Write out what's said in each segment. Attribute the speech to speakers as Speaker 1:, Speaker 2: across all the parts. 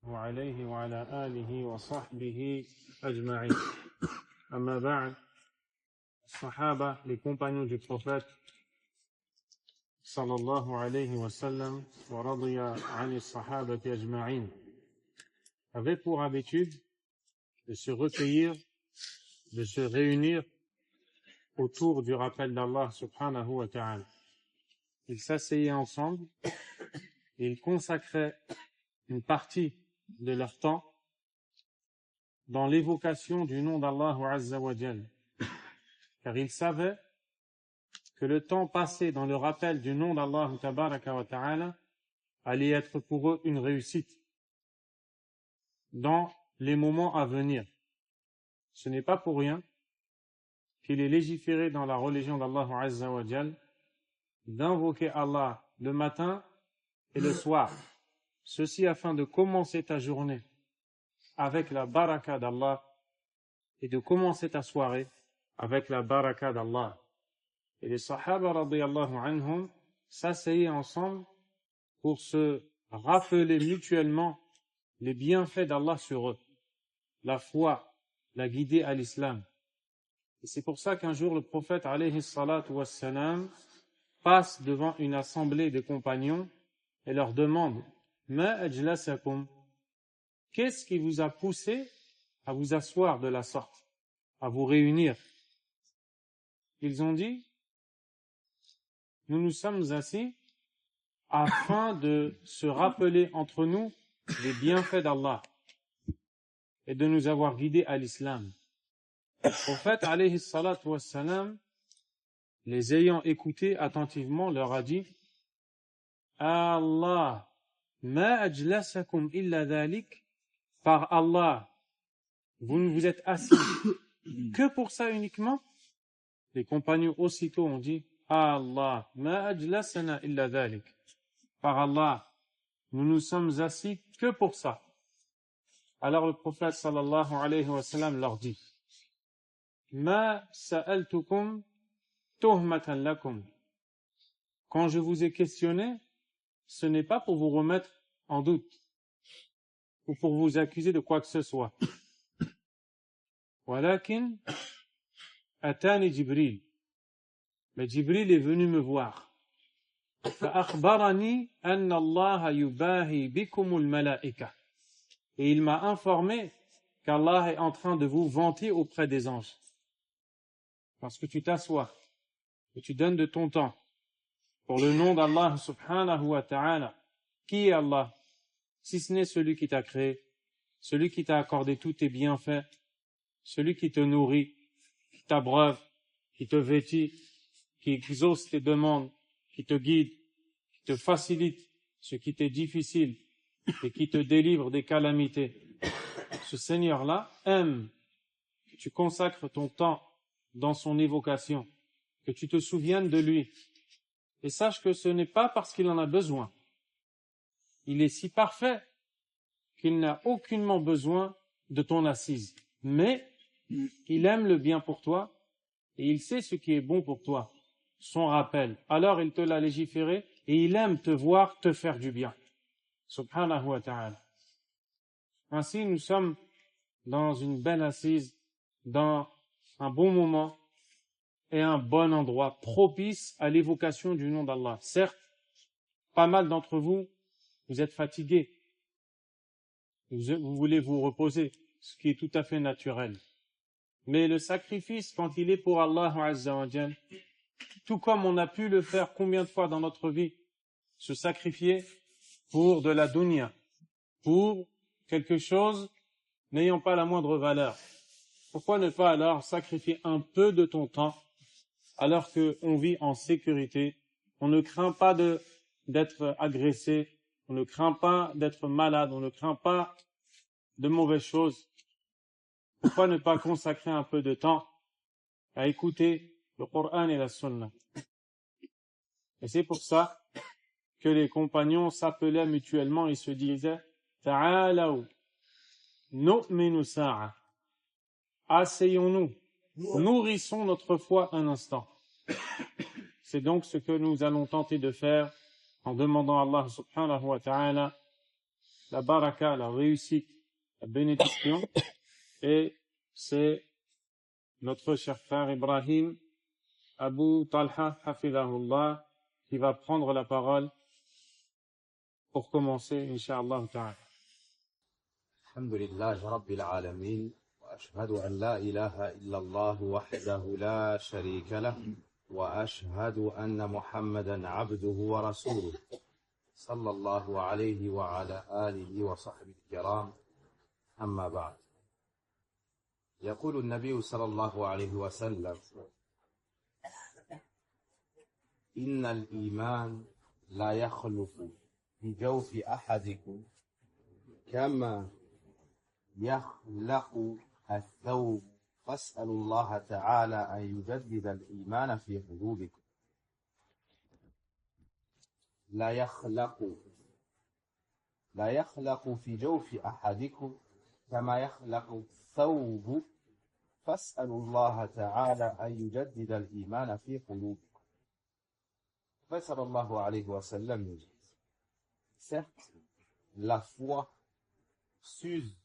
Speaker 1: وعليه وعلى آله وصحبه أجمعين. أما بعد, Sahaba, les compagnons du prophète sallallahu alayhi wa sallam wa radiya ani sahabati ajma'in, avaient pour habitude de se recueillir, de se réunir autour du rappel d'Allah subhanahu wa ta'ala. Ils s'asseyaient ensemble et ils consacraient une partie de leur temps dans l'évocation du nom d'Allah azza wa jal, car ils savaient que le temps passé dans le rappel du nom d'Allah tabaraka wa ta'ala allait être pour eux une réussite dans les moments à venir. Ce n'est pas pour rien qu'il est légiféré dans la religion d'Allah azza wa jal d'invoquer Allah le matin et le soir, ceci afin de commencer ta journée avec la baraka d'Allah et de commencer ta soirée avec la baraka d'Allah. Et les Sahaba radiyallahu anhum s'asseyaient ensemble pour se rappeler mutuellement les bienfaits d'Allah sur eux, la foi, la guider à l'islam. Et c'est pour ça qu'un jour le prophète alayhi salatu wassalam passe devant une assemblée de compagnons et leur demande « Ma ajlasakum » Qu'est-ce qui vous a poussé à vous asseoir de la sorte, à vous réunir? Ils ont dit « Nous nous sommes assis afin de se rappeler entre nous les bienfaits d'Allah et de nous avoir guidés à l'islam. » Le prophète, alayhi salatu wassalam, les ayant écoutés attentivement, leur a dit « Allah, ma ajlasakum illa dhalik » Par Allah, vous ne vous êtes assis que pour ça uniquement? Les compagnons aussitôt ont dit Allah, ma ajlasana illa dhalik. Par Allah, nous nous sommes assis que pour ça. Alors le prophète sallallahu alayhi wa sallam leur dit Ma sa'altukum tuhmatan lakum. Quand je vous ai questionné, ce n'est pas pour vous remettre en doute ou pour vous accuser de quoi que ce soit. Walakin atani Jibril. Mais Jibril est venu me voir. فأخبرني أن الله يباهي بكم الملائكة. Et il m'a informé qu'Allah est en train de vous vanter auprès des anges. Parce que tu t'assois et tu donnes de ton temps pour le nom d'Allah subhanahu wa ta'ala. Qui est Allah? Si ce n'est celui qui t'a créé, celui qui t'a accordé tous tes bienfaits, celui qui te nourrit, qui t'abreuve, qui te vêtit, qui exauce tes demandes, qui te guide, qui te facilite ce qui t'est difficile et qui te délivre des calamités. Ce Seigneur-là aime que tu consacres ton temps dans son évocation, que tu te souviennes de lui. Et sache que ce n'est pas parce qu'il en a besoin. Il est si parfait qu'il n'a aucunement besoin de ton assise. Mais il aime le bien pour toi et il sait ce qui est bon pour toi, son rappel. Alors il te l'a légiféré et il aime te voir te faire du bien. Subhanahu wa ta'ala. Ainsi, nous sommes dans une belle assise, dans un bon moment et un bon endroit propice à l'évocation du nom d'Allah. Certes, pas mal d'entre vous, vous êtes fatigués. Vous voulez vous reposer, ce qui est tout à fait naturel. Mais le sacrifice, quand il est pour Allah azza wa jal, tout comme on a pu le faire combien de fois dans notre vie, se sacrifier pour de la dunya, pour quelque chose n'ayant pas la moindre valeur. Pourquoi ne pas alors sacrifier un peu de ton temps alors qu'on vit en sécurité, on ne craint pas d'être agressé, on ne craint pas d'être malade, on ne craint pas de mauvaises choses. Pourquoi ne pas consacrer un peu de temps à écouter le Coran et la Sunna? Et c'est pour ça que les compagnons s'appelaient mutuellement et se disaient « Ta'alaw, nu'minu sa'a » Asseyons-nous, nourrissons notre foi un instant. C'est donc ce que nous allons tenter de faire en demandant à Allah subhanahu wa ta'ala la baraka, la réussite, la bénédiction. Et c'est notre cher frère Ibrahim Abu Talha Hafidahullah qui va prendre la parole pour commencer, Inch'Allah ta'ala.
Speaker 2: الحمد لله رب العالمين وأشهد أن لا إله إلا الله وحده لا شريك له وأشهد أن محمدا عبده ورسوله صلى الله عليه وعلى آله وصحبه الكرام أما بعد يقول النبي صلى الله عليه وسلم إن الإيمان لا يخلف في جوف أحدكم كما يخلق الثوب فاسألوا الله تعالى أن يجدد الإيمان في قلوبكم لا يخلق في جوف أحدكم كما يخلق الثوب فاسألوا الله تعالى أن يجدد الإيمان في قلوبكم. فصلى الله عليه وسلم nous dit, certes, la foi s'use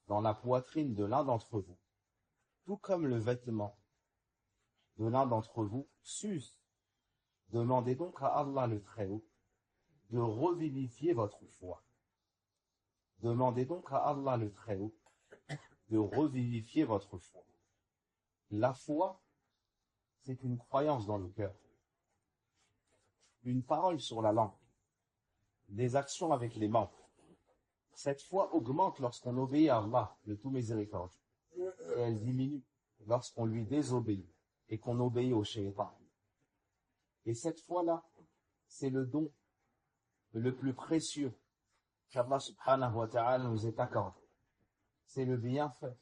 Speaker 2: dans la poitrine de l'un d'entre vous, tout comme le vêtement de l'un d'entre vous s'use. Demandez donc à Allah le Très-Haut de revivifier votre foi. Demandez donc à Allah le Très-Haut de revivifier votre foi. La foi, c'est une croyance dans le cœur, une parole sur la langue, des actions avec les membres. Cette foi augmente lorsqu'on obéit à Allah, le tout miséricordieux, et elle diminue lorsqu'on lui désobéit et qu'on obéit au shaitan. Et cette foi-là, c'est le don le plus précieux qu'Allah subhanahu wa ta'ala nous ait accordé. C'est le bienfait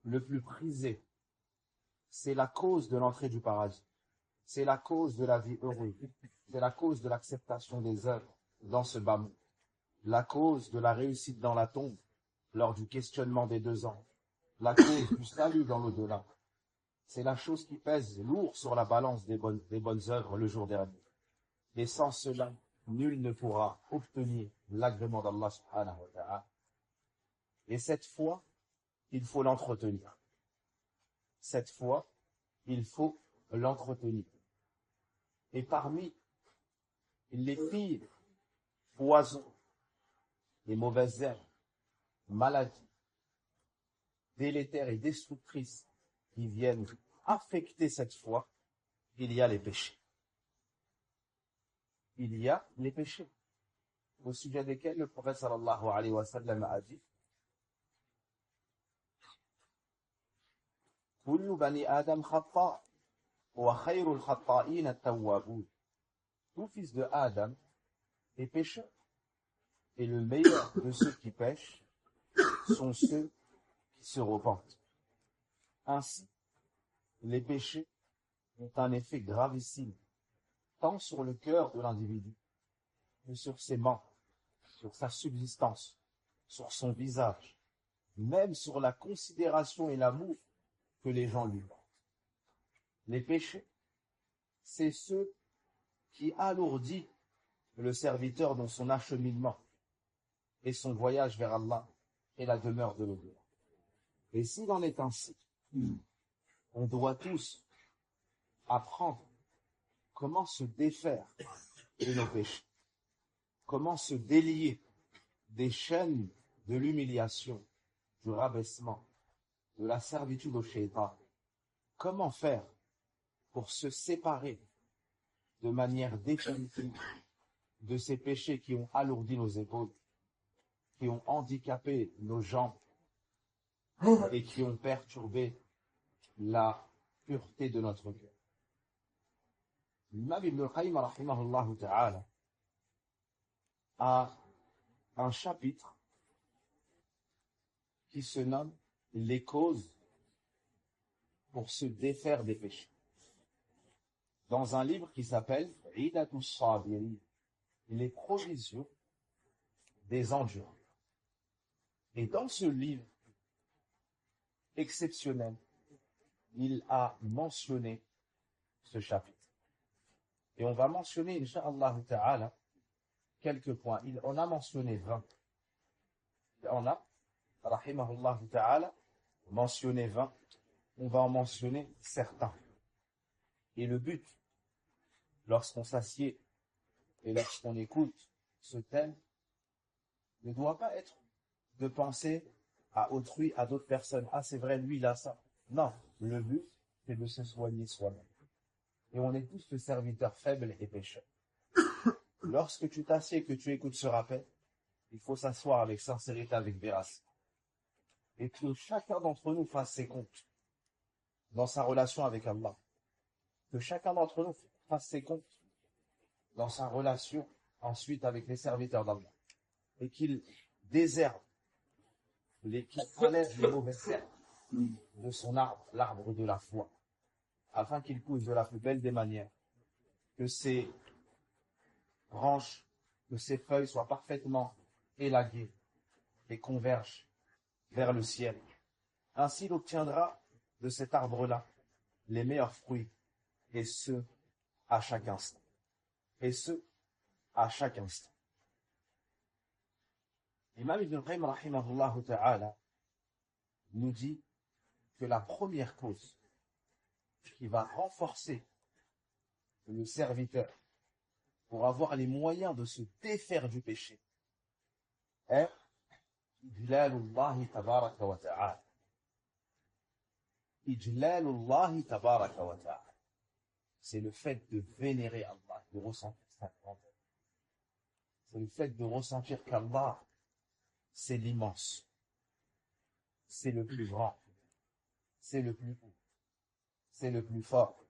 Speaker 2: le plus prisé. C'est la cause de l'entrée du paradis. C'est la cause de la vie heureuse. C'est la cause de l'acceptation des œuvres dans ce bas monde. La cause de la réussite dans la tombe lors du questionnement des 2 ans. La cause du salut dans l'au-delà. C'est la chose qui pèse lourd sur la balance des bonnes œuvres le jour dernier. Et sans cela, nul ne pourra obtenir l'agrément d'Allah subhanahu wa ta'ala. Et cette foi, il faut l'entretenir. Cette foi, il faut l'entretenir. Et parmi les pires poisons, les mauvaises herbes, maladies, délétères et destructrices qui viennent affecter cette foi, il y a les péchés. Il y a les péchés, au sujet desquels le prophète sallallahu alayhi wa sallam a dit Kullu bani Adam khata' wa khayrul khata'in at-tawwabun. Tout fils de Adam est pécheur, et le meilleur de ceux qui pêchent sont ceux qui se repentent. Ainsi, les péchés ont un effet gravissime, tant sur le cœur de l'individu que sur ses membres, sur sa subsistance, sur son visage, même sur la considération et l'amour que les gens lui portent. Les péchés, c'est ceux qui alourdit le serviteur dans son acheminement et son voyage vers Allah et la demeure de l'au-delà. Et s'il en est ainsi, on doit tous apprendre comment se défaire de nos péchés, comment se délier des chaînes de l'humiliation, du rabaissement, de la servitude au shaitan. Comment faire pour se séparer de manière définitive de ces péchés qui ont alourdi nos épaules, qui ont handicapé nos jambes et qui ont perturbé la pureté de notre cœur. L'imam Ibn al-Qayyim rahimahullah ta'ala a un chapitre qui se nomme les causes pour se défaire des péchés, dans un livre qui s'appelle Idatu Sabirin, les provisions des endurants. Et dans ce livre exceptionnel, il a mentionné ce chapitre. Et on va mentionner, Inch'Allah ta'ala, quelques points. Il en a mentionné 20. Il en a, rahimahullah ta'ala, mentionné 20. On va en mentionner certains. Et le but, lorsqu'on s'assied et lorsqu'on écoute ce thème, ne doit pas être de penser à autrui, à d'autres personnes. Ah, c'est vrai, lui, il a ça. Non, le but, c'est de se soigner soi-même. Et on est tous le serviteur faible et pécheur. Lorsque tu t'assieds et que tu écoutes ce rappel, il faut s'asseoir avec sincérité, avec véracité. Et que chacun d'entre nous fasse ses comptes dans sa relation avec Allah. Que chacun d'entre nous fasse ses comptes dans sa relation ensuite avec les serviteurs d'Allah. Et qu'il désherbe, qu'il enlève les mauvaises herbes de son arbre, l'arbre de la foi, afin qu'il pousse de la plus belle des manières, que ses branches, que ses feuilles soient parfaitement élaguées et convergent vers le ciel. Ainsi, il obtiendra de cet arbre-là les meilleurs fruits, et ce, à chaque instant. Et ce, à chaque instant. Imam Ibn Qayyim, rahimahullah ta'ala, nous dit que la première cause qui va renforcer le serviteur pour avoir les moyens de se défaire du péché est Ijlalullahi tabaraka wa ta'ala. Ijlalullahi tabaraka wa ta'ala. C'est le fait de vénérer Allah, de ressentir sa grandeur. C'est le fait de ressentir qu'Allah, c'est l'immense. C'est le plus grand. C'est le plus haut. C'est le plus fort.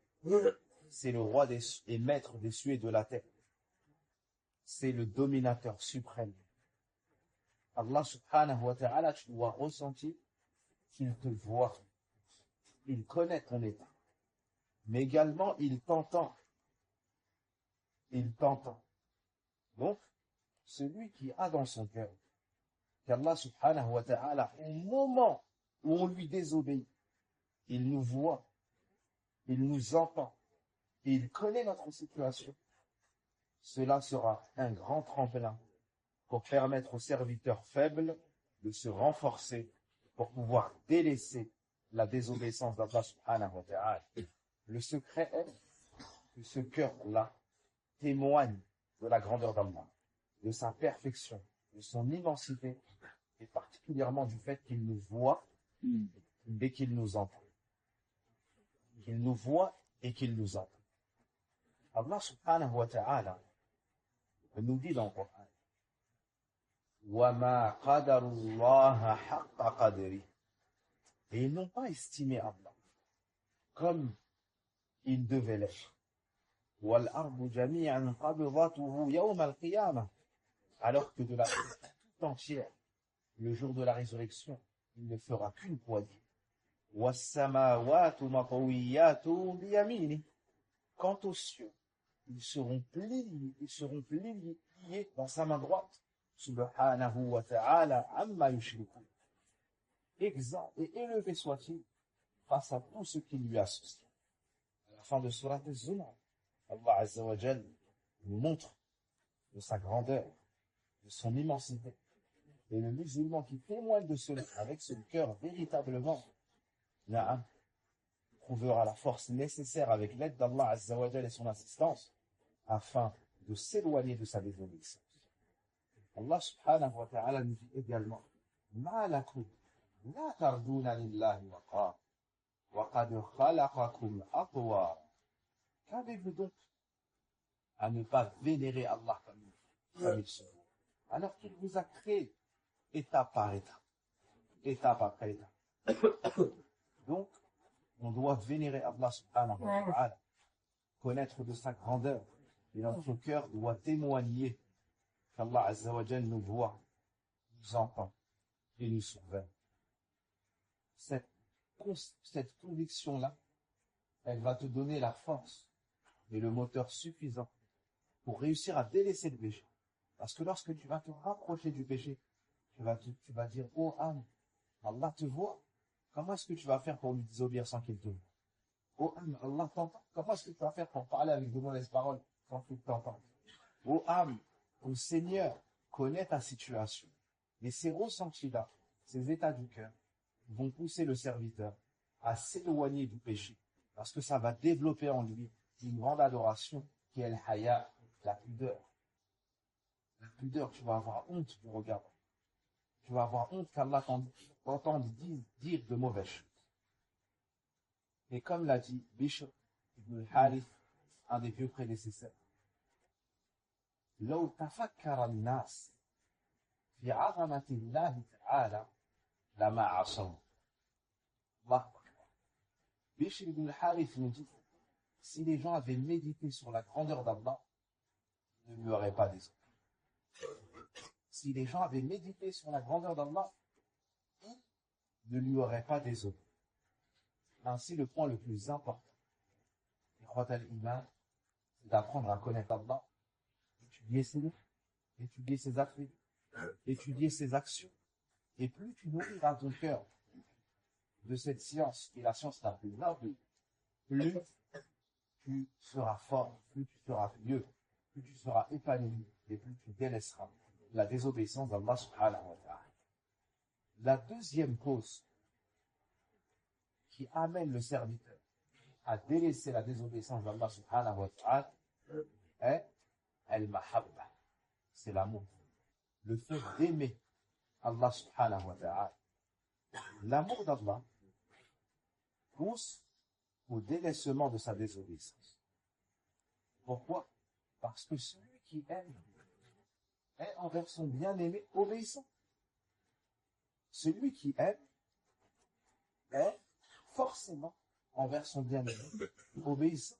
Speaker 2: C'est le roi et maître des cieux et de la terre. C'est le dominateur suprême. Allah subhanahu wa ta'ala, tu dois ressentir qu'il te voit. Il connaît ton état. Mais également, il t'entend. Il t'entend. Donc, celui qui a dans son cœur qu'Allah subhanahu wa ta'ala, au moment où on lui désobéit, il nous voit, il nous entend, et il connaît notre situation, cela sera un grand tremplin pour permettre aux serviteurs faibles de se renforcer pour pouvoir délaisser la désobéissance d'Allah subhanahu wa ta'ala. Le secret est que ce cœur-là témoigne de la grandeur d'Allah, de sa perfection, de son immensité, et particulièrement du fait qu'il nous voit et qu'il nous entend. Qu'il nous voit et qu'il nous entend. Allah subhanahu wa ta'ala nous dit dans le Coran, وَمَا قَدَرُ اللَّهَ حَقَّ قَدْرِهِ. Et ils n'ont pas estimé Allah comme il devait l'être. وَالْأَرْضُ جَمِيعًا قَبْضَتُهُ يَوْمَ الْقِيَامَةِ. Alors que de la terre tout entière, le jour de la résurrection, il ne fera qu'une poignée. وَالسَّمَاوَاتُ مَطْوِيَّاتٌ بِيَمِينِهِ. Quant aux cieux, ils seront pliés dans sa main droite. Subhanahu wa ta'ala amma yushrikun. Exempt et élevé soit-il face à tout ce qui lui associe. À la fin de Surat Az-Zumar, Allah Azza wa Jal nous montre de sa grandeur, de son immensité. Et le musulman qui témoigne de cela avec son cœur véritablement, trouvera la force nécessaire avec l'aide d'Allah Azza wa Jal et son assistance afin de s'éloigner de sa désobéissance. Allah subhanahu wa ta'ala nous dit également Ma lakum la tarduna lillahi waqar wa qad khalaqakum atwara. Qu'avez-vous donc à ne pas vénérer Allah comme il se doit, alors qu'il vous a créé étape par étape, étape après étape. Donc, on doit vénérer Allah subhanahu wa ta'ala, connaître de sa grandeur, et notre cœur doit témoigner qu'Allah Azza wa Jal nous voit, nous entend et nous surveille. Cette conviction-là, elle va te donner la force et le moteur suffisant pour réussir à délaisser le péché. Parce que lorsque tu vas te rapprocher du péché, tu vas dire, oh âme, Allah te voit. Comment est-ce que tu vas faire pour lui désobéir sans qu'il te voie? Oh âme, Allah t'entend. Comment est-ce que tu vas faire pour parler avec de mauvaises paroles sans qu'il t'entende? Oh âme, Ton Seigneur connaît ta situation. Et ces ressentis-là, ces états du cœur, vont pousser le serviteur à s'éloigner du péché. Parce que ça va développer en lui une grande adoration qui est le haya, la pudeur. La pudeur, tu vas avoir honte du regard. Tu vas avoir honte qu'Allah t'entende dire de mauvaises choses. Et comme l'a dit Bishr ibn al-Harith, un des vieux prédécesseurs, لو تفكر الناس في عظمة الله تعالى لما عصوا. Allah. Bishr ibn al-Harith nous dit, si les gens avaient médité sur la grandeur d'Allah, il ne lui aurait pas désobéi. Si les gens avaient médité sur la grandeur d'Allah, il ne lui aurait pas désobéi. Ainsi, le point le plus important, c'est d'apprendre à connaître Allah, étudier ses livres, étudier ses attributs, étudier ses actions. Et plus tu nourriras ton cœur de cette science, qui est la science la plus noble, plus tu seras fort, plus tu seras mieux, plus tu seras épanoui, et plus tu délaisseras la désobéissance d'Allah subhanahu wa ta'ala. La deuxième cause qui amène le serviteur à délaisser la désobéissance d'Allah subhanahu wa ta'ala est al-mahabba. C'est l'amour. Le fait d'aimer Allah subhanahu wa ta'ala. L'amour d'Allah pousse au délaissement de sa désobéissance. Pourquoi? Parce que celui qui aime est envers son bien-aimé obéissant. Celui qui aime est forcément envers son bien-aimé obéissant.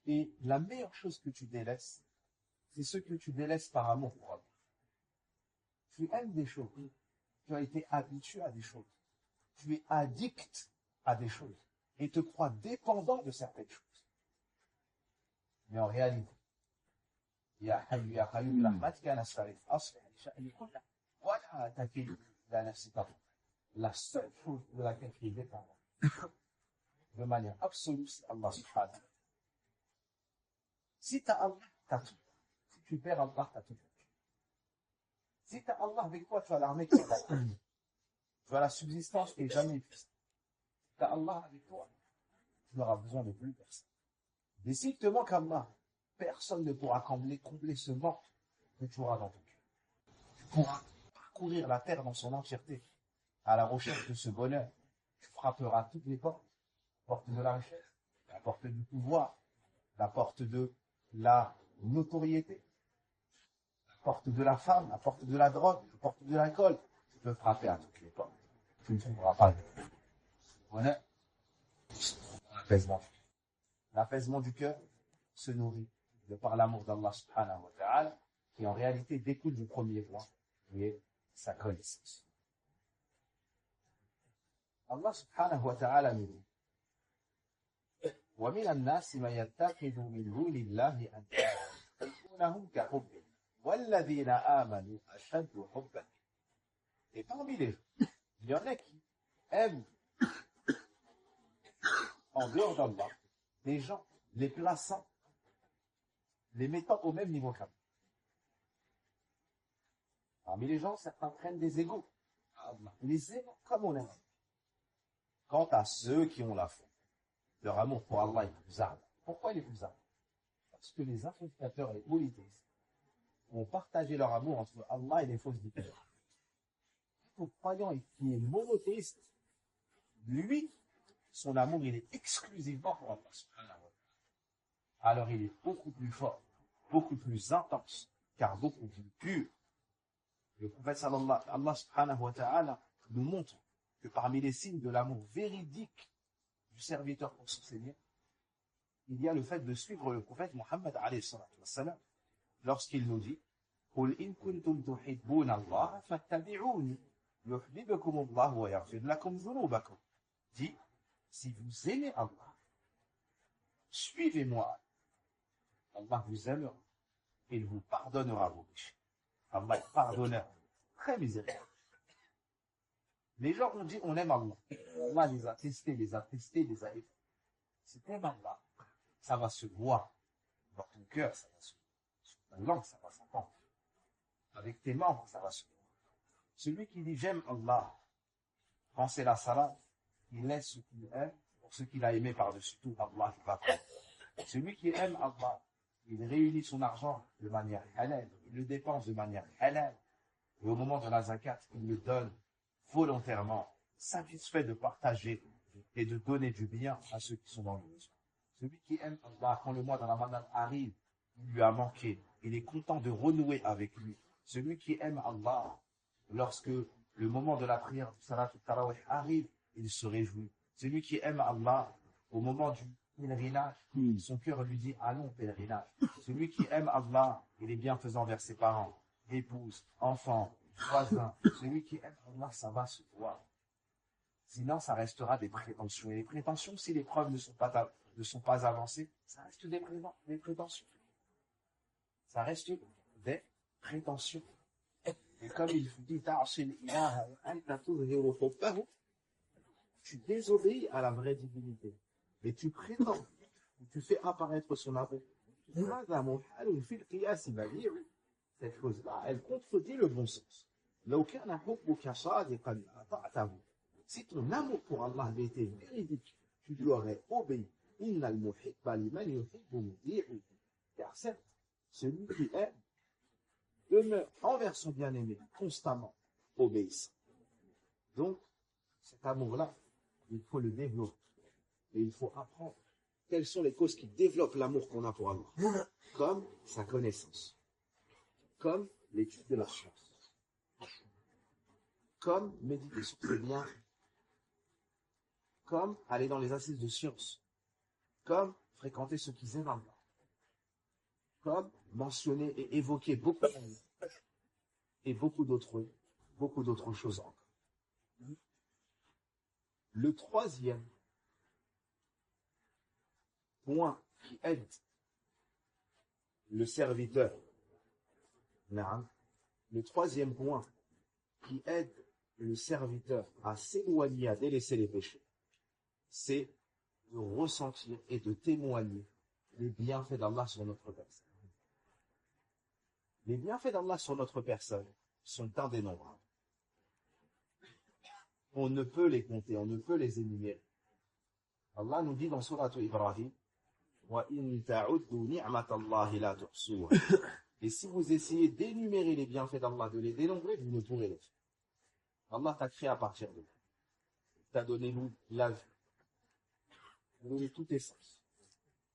Speaker 2: Et la meilleure chose que tu délaisses, c'est ce que tu délaisses par amour pour Allah. Tu aimes des choses, tu as été habitué à des choses, tu es addict à des choses et te crois dépendant de certaines choses. Mais en réalité, la seule chose de laquelle tu es dépendant, de manière absolue, c'est Allah subhanahu wa ta'ala. Si tu as Allah, tu as tout. Si tu perds Allah, tu as tout. Si tu as Allah avec toi, tu as l'armée qui est là. Tu as la subsistance qui est jamais épuisée. Si tu as Allah avec toi, tu n'auras besoin de plus personne. Et s'il te manque Allah, personne ne pourra combler ce manque que tu auras dans ton cœur. Tu pourras parcourir la terre dans son entièreté à la recherche de ce bonheur. Tu frapperas toutes les portes. La porte de la richesse, la porte du pouvoir, la porte de la notoriété, la porte de la femme, la porte de la drogue, la porte de l'alcool. Tu peux frapper à toutes les portes. Tu ne trouveras pas de bonheur. L'apaisement. L'apaisement du cœur se nourrit de par l'amour d'Allah subhanahu wa ta'ala, qui en réalité découle du premier point, qui est sa connaissance. Allah subhanahu wa ta'ala nous dit ومن الناس من يتخذ من دون الله أندادا يحبونهم كحبه والذين آمنوا أشد حبا. Et parmi les gens, il y en a qui aiment en dehors d'Allah des gens, les plaçant, les mettant au même niveau qu'Allah. Parmi les gens, certains prennent des égaux. Les égaux comme on aime. Quant à ceux qui ont la foi, leur amour pour Allah est plus ardent. Pourquoi il est plus ardent? Parce que les inculcateurs et les polythéistes ont partagé leur amour entre Allah et les fausses divinités. Le croyant qui est monothéiste, lui, son amour, il est exclusivement pour Allah. Alors il est beaucoup plus fort, beaucoup plus intense, car beaucoup plus pur. Le prophète sallallahu Allah subhanahu wa ta'ala nous montre que parmi les signes de l'amour véridique du serviteur pour son Seigneur, il y a le fait de suivre le prophète Muhammad alayhi salatu wassalam lorsqu'il nous dit قُلْ إِن كُنْتُمْ تُحِبُّونَ اللَّهَ فَاتَّبِعُونِ يُحْبِبْكُمُ اللَّهُ وَيَغْفِرْ لَكُمْ ذُنُوبَكُمْ. Dit, si vous aimez Allah, suivez-moi. Allah vous aimera et il vous pardonnera vos péchés. Allah est pardonneur, très miséricordieux. Les gens ont dit on aime Allah. Allah les a testés, les a aidés. C'est aimer Allah. Ça va se voir dans ton cœur, ça va se la langue, ça va s'entendre. Avec tes membres, ça va se voir. Celui qui dit j'aime Allah, quand c'est la salat, il laisse ce qu'il aime pour ce qu'il a aimé par-dessus tout, Allah qui va prendre. Celui qui aime Allah, il réunit son argent de manière halal, il le dépense de manière halal, et au moment de la zakat, il le donne volontairement, satisfait de partager et de donner du bien à ceux qui sont dans le besoin. Celui qui aime Allah, quand le mois de Ramadan arrive, il lui a manqué, il est content de renouer avec lui. Celui qui aime Allah, lorsque le moment de la prière du Salat al-Tarawih arrive, il se réjouit. Celui qui aime Allah, au moment du pèlerinage, son cœur lui dit allons pèlerinage. Celui qui aime Allah, il est bienfaisant vers ses parents, épouse, enfants, voisins. Celui qui aime Allah, ça va se voir. Sinon, ça restera des prétentions. Et les prétentions, si les preuves ne sont pas avancées, ça reste des prétentions. Ça reste des prétentions. Et comme il dit, tu désobéis à la vraie divinité. Et tu prétends, tu fais apparaître son amour. Cette chose-là, elle contredit le bon sens. Si ton amour pour Allah avait été véridique, tu lui aurais obéi. Car certes, celui qui aime demeure envers son bien-aimé constamment obéissant. Donc, cet amour-là, il faut le développer. Et il faut apprendre quelles sont les causes qui développent l'amour qu'on a pour Allah. Comme sa connaissance. Comme l'étude de la science. Comme méditer sur ses biens. Comme aller dans les assises de science. Comme fréquenter ceux qui aiment Allah. Comme mentionner et évoquer beaucoup d'amour. Et beaucoup d'autres choses encore. Le troisième point qui aide le serviteur, le troisième point qui aide le serviteur à s'éloigner, à délaisser les péchés, c'est de ressentir et de témoigner les bienfaits d'Allah sur notre personne. Les bienfaits d'Allah sur notre personne sont indénombrables. On ne peut les compter, on ne peut les énumérer. Allah nous dit dans Sourate Ibrahim, et si vous essayez d'énumérer les bienfaits d'Allah, de les dénombrer, vous ne pourrez les faire. Allah t'a créé à partir de là. T'a donné nous la vie. T'a donné tous tes sens.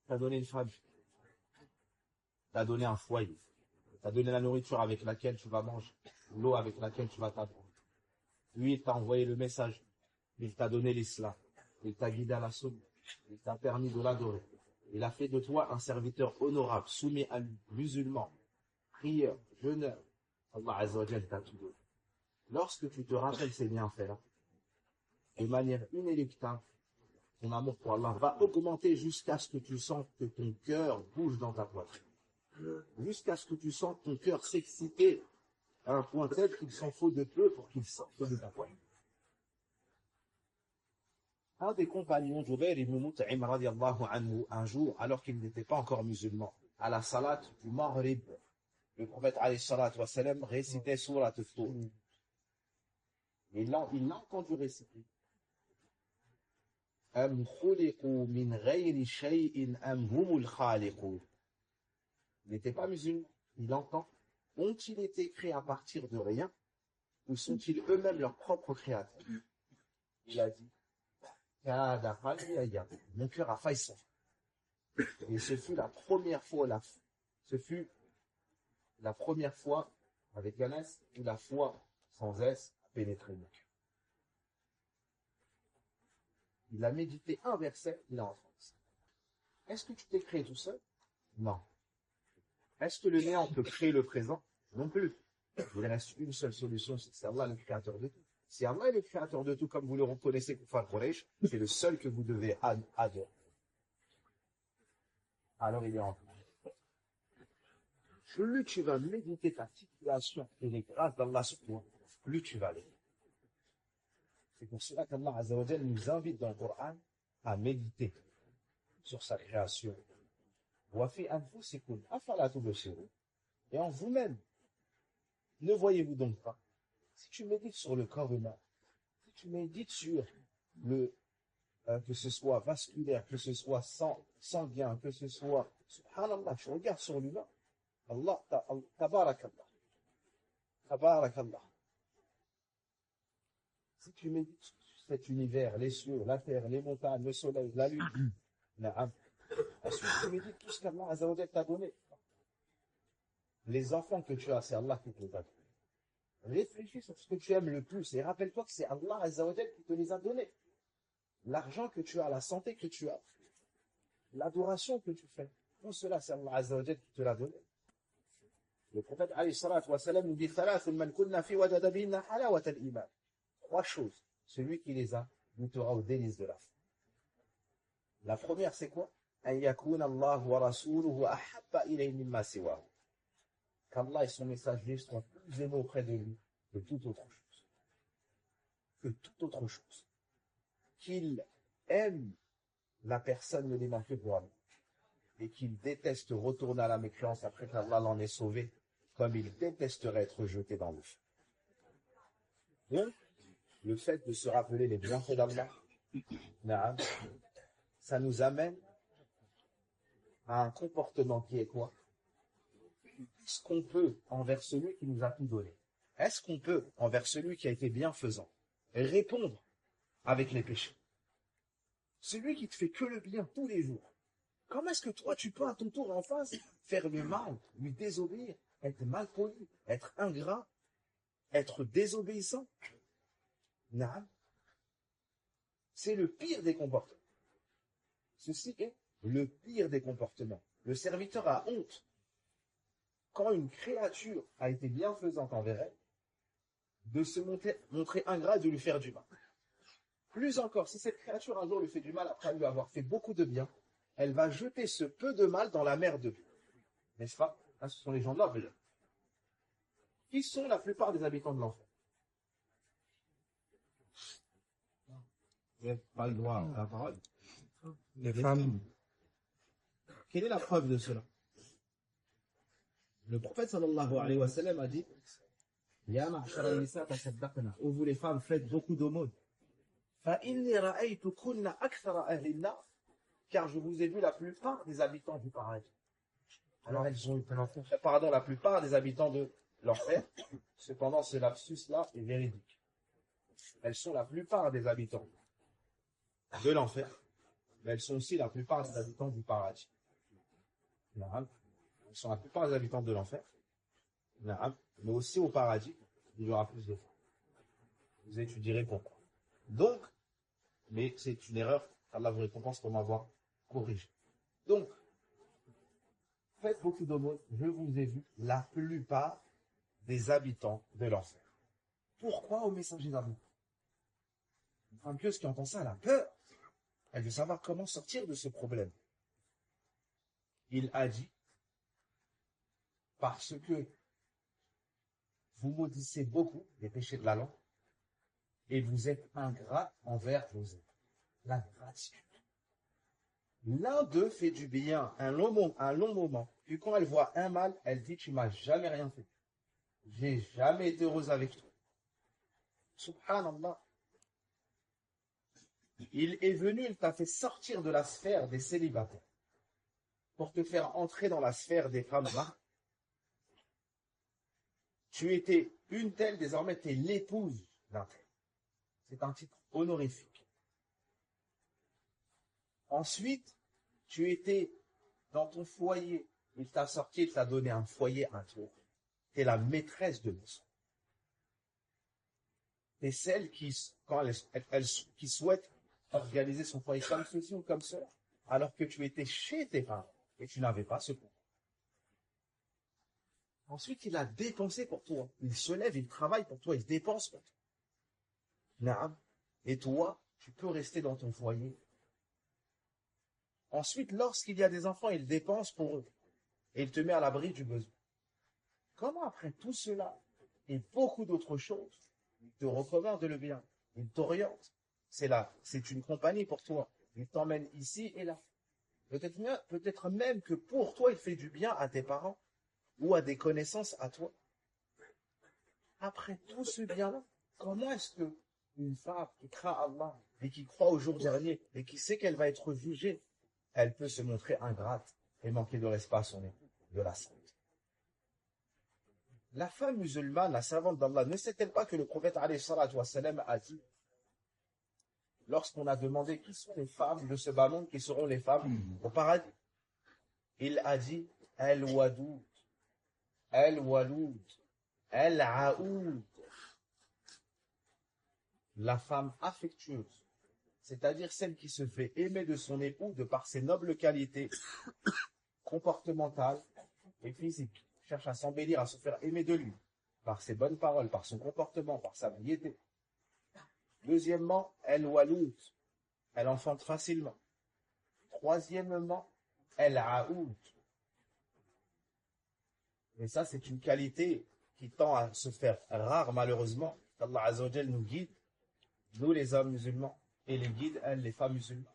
Speaker 2: T'a donné une famille. T'a donné un foyer. T'a donné la nourriture avec laquelle tu vas manger. L'eau avec laquelle tu vas t'abreuver. Lui, il t'a envoyé le message. Il t'a donné l'islam. Il t'a guidé à la sunna. Il t'a permis de l'adorer. Il a fait de toi un serviteur honorable, soumis à lui, musulman, prieur, jeûneur. Allah Azza wa Jalla t'a tout donné. Lorsque tu te rappelles ces bienfaits-là, de manière inéluctable, ton amour pour Allah va augmenter jusqu'à ce que tu sens que ton cœur bouge dans ta poitrine. Jusqu'à ce que tu sens ton cœur s'exciter à un point tel qu'il s'en faut de peu pour qu'il sorte de ta poitrine. Un des compagnons, Jubair ibn Mut'im radiallahu anhu, un jour, alors qu'il n'était pas encore musulman, à la salat du Maghrib, le prophète alayhi salatu wa salam récitait surat al-Tur. Il l'a entendu réciter. Am khuliqu min ghayri shay'in am humul khaliqun. Il n'était pas musulman, il entend. Ont-ils été créés à partir de rien ou sont-ils eux-mêmes leurs propres créateurs? Il a dit, mon cœur a failli s'en faire. Et ce fut la première fois, avec un S, où la foi sans S a pénétré mon cœur. Il a médité un verset, il a entendu ça. Est-ce que tu t'es créé tout seul? Non. Est-ce que le néant peut créer le présent? Non plus. Il reste une seule solution, c'est Allah le créateur de tout. Si Allah est le créateur de tout, comme vous le reconnaissez pour faire Quraysh, c'est le seul que vous devez adorer. Alors il est en place. Plus tu vas méditer ta situation et les grâces d'Allah sur toi, plus tu vas aller. C'est pour cela qu'Allah Azza wa Jalla nous invite dans le Coran à méditer sur sa création. Wa fi anfusikum afala tubsirun. et en vous-même. Ne voyez-vous donc pas? Si tu médites sur le corps humain, si tu médites sur le, que ce soit vasculaire, que ce soit sanguin, que ce soit, subhanallah, tu regardes sur l'humain, Allah, tabarakallah, tabarakallah. Si tu médites sur cet univers, les cieux, la terre, les montagnes, le soleil, la lune, na'am. Ensuite, tu médites tout ce qu'Allah Azza wa Jal t'a donné. Les enfants que tu as, c'est Allah qui te les a donnés. Réfléchis sur ce que tu aimes le plus et rappelle-toi que c'est Allah Azza wa Jal qui te les a donnés. L'argent que tu as, la santé que tu as, l'adoration que tu fais, tout cela, c'est Allah Azza wa Jal qui te l'a donné. Le prophète alayhi salatu wa salam nous dit trois choses. Celui qui les a goûtera au délice de la foi. La première, c'est quoi? An yakuna Allah wa rasuluhu ahabba ilayhi mimma siwahu. Qu'Allah et son messager soient plus aimés auprès de lui que toute autre chose. Que toute autre chose. Qu'il aime la personne ne l'aimant que pour lui. Et qu'il déteste retourner à la mécréance après qu'Allah l'en ait sauvé, comme il détesterait être jeté dans le feu. Donc, le fait de se rappeler les bienfaits d'Allah, ça nous amène à un comportement qui est quoi? Est-ce qu'on peut, envers celui qui nous a tout donné, est-ce qu'on peut, envers celui qui a été bienfaisant, répondre avec les péchés? Celui qui te fait que le bien tous les jours, comment est-ce que toi, tu peux à ton tour en face faire le mal, lui désobéir, être malpoli, être ingrat, être désobéissant? Non. C'est le pire des comportements. Ceci est le pire des comportements. Le serviteur a honte quand une créature a été bienfaisante envers elle, de se montrer ingrat et de lui faire du mal. Plus encore, si cette créature un jour lui fait du mal après lui avoir fait beaucoup de bien, elle va jeter ce peu de mal dans la mer de vie. N'est-ce pas? Là, ce sont les gens nobles. Qui sont la plupart des habitants de l'enfer? Vous n'avez pas le droit à la parole. Les femmes. Quelle est la preuve de cela? Le prophète sallallahu alayhi wa sallam a dit Ya ma'shara al-nisa tasaddaqna. Ô vous les femmes, faites beaucoup d'aumônes. Fa inni ra'aytukunna akthara ahli an-nar. Car je vous ai vu la plupart des habitants du paradis. Alors elles ont eu l'enfer. Pardon, la plupart des habitants de l'enfer. Cependant, ce lapsus-là est véridique. Elles sont la plupart des habitants de l'enfer, mais elles sont aussi la plupart des habitants du paradis. Elles sont la plupart des habitants de l'enfer, mais aussi au paradis, il y aura plus de femmes. Vous étudierez pourquoi. Donc, mais c'est une erreur, Allah vous récompense pour m'avoir corrigé. Donc, faites beaucoup d'aumônes, je vous ai vu la plupart des habitants de l'enfer. Pourquoi au messager d'Allah? Une femme pieuse qui entend ça, elle a peur. Elle veut savoir comment sortir de ce problème. Il a dit, parce que vous maudissez beaucoup les péchés de la langue et vous êtes ingrat envers vos êtres. La gratitude. L'un d'eux fait du bien un long moment, puis quand elle voit un mal, elle dit, tu m'as jamais rien fait. J'ai jamais été heureuse avec toi. Subhanallah. Il est venu, il t'a fait sortir de la sphère des célibataires pour te faire entrer dans la sphère des femmes mariées. Tu étais une telle, désormais tu es l'épouse d'un tel. C'est un titre honorifique. Ensuite, tu étais dans ton foyer, il t'a sorti, il t'a donné un foyer à toi. Tu es la maîtresse de maison. Tu es celle qui, quand qui souhaite organiser son foyer comme ceci ou comme cela, alors que tu étais chez tes parents et tu n'avais pas ce pouvoir. Ensuite, il a dépensé pour toi. Il se lève, il travaille pour toi, il dépense pour toi. Naam. Et toi, tu peux rester dans ton foyer. Ensuite, lorsqu'il y a des enfants, il dépense pour eux. Et il te met à l'abri du besoin. Comment après tout cela et beaucoup d'autres choses, il te recommande le bien, il t'oriente. C'est là, c'est une compagnie pour toi. Il t'emmène ici et là. Peut-être même que pour toi, il fait du bien à tes parents. ou à des connaissances à toi. Après tout ce bien-là, comment est-ce que une femme qui craint Allah et qui croit au jour dernier et qui sait qu'elle va être jugée, elle peut se montrer ingrate et manquer de respect à son époux, de la santé. La femme musulmane, la servante d'Allah, ne sait-elle pas que le prophète alayhi salatu wassalam a dit, lorsqu'on a demandé qui sont les femmes de ce bas monde, qui seront les femmes au paradis, il a dit El-Wadoud, El-Waloud, El-Aoud, la femme affectueuse, c'est-à-dire celle qui se fait aimer de son époux de par ses nobles qualités comportementales et physiques, cherche à s'embellir, à se faire aimer de lui, par ses bonnes paroles, par son comportement, par sa piété. Deuxièmement, El-Waloud, elle enfante facilement. Troisièmement, El-Aoud. Et ça, c'est une qualité qui tend à se faire rare, malheureusement. Allah Azza wa Jal nous guide, nous les hommes musulmans, et les guide, elles, les femmes musulmanes.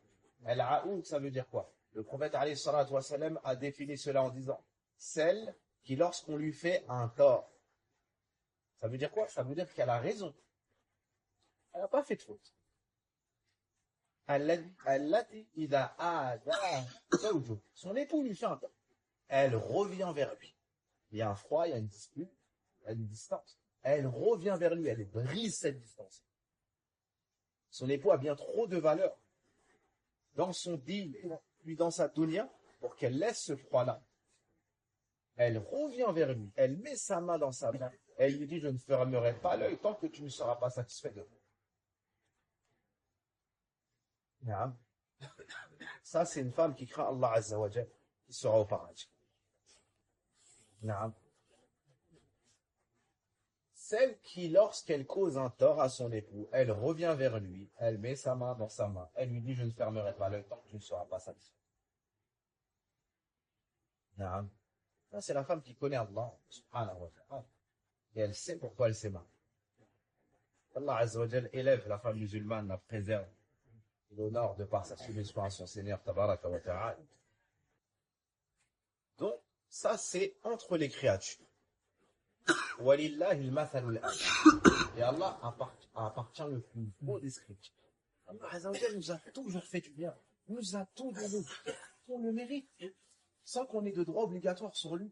Speaker 2: El-Aoud, ça veut dire quoi? Le prophète alayhi salatu wa salam a défini cela en disant, celle qui, lorsqu'on lui fait un tort, ça veut dire quoi? Ça veut dire qu'elle a raison. Elle n'a pas fait de faute. Allati ida ada zawjuh. Son époux lui fait un tort. Elle revient vers lui. Il y a un froid, il y a une dispute, il y a une distance. Elle revient vers lui, elle brise cette distance. Son époux a bien trop de valeur dans son dîn, puis dans sa dunya, pour qu'elle laisse ce froid-là. Elle revient vers lui, elle met sa main dans sa main, elle lui dit, je ne fermerai pas l'œil tant que tu ne seras pas satisfait de moi. Ça, c'est une femme qui craint Allah Azza wa Jal, qui sera au paradis. Celle qui, lorsqu'elle cause un tort à son époux, elle revient vers lui, elle met sa main dans sa main, elle lui dit, je ne fermerai pas l'œil tant que tu ne seras pas satisfait. Ça, c'est la femme qui connaît Allah, subhanahu wa ta'ala, et elle sait pourquoi elle s'est mariée. Allah Azza wa Jal élève la femme musulmane, la préserve, l'honneur de par sa soumission à son Seigneur, tabaraka wa ta'ala. Donc, ça, c'est entre les créatures. Walillahi al-mathalul a'la. Et Allah appartient le plus beau des scriptures. Allah Azza wa Jal nous a toujours fait du bien, nous a tout donné, on le mérite, sans qu'on ait de droit obligatoire sur lui.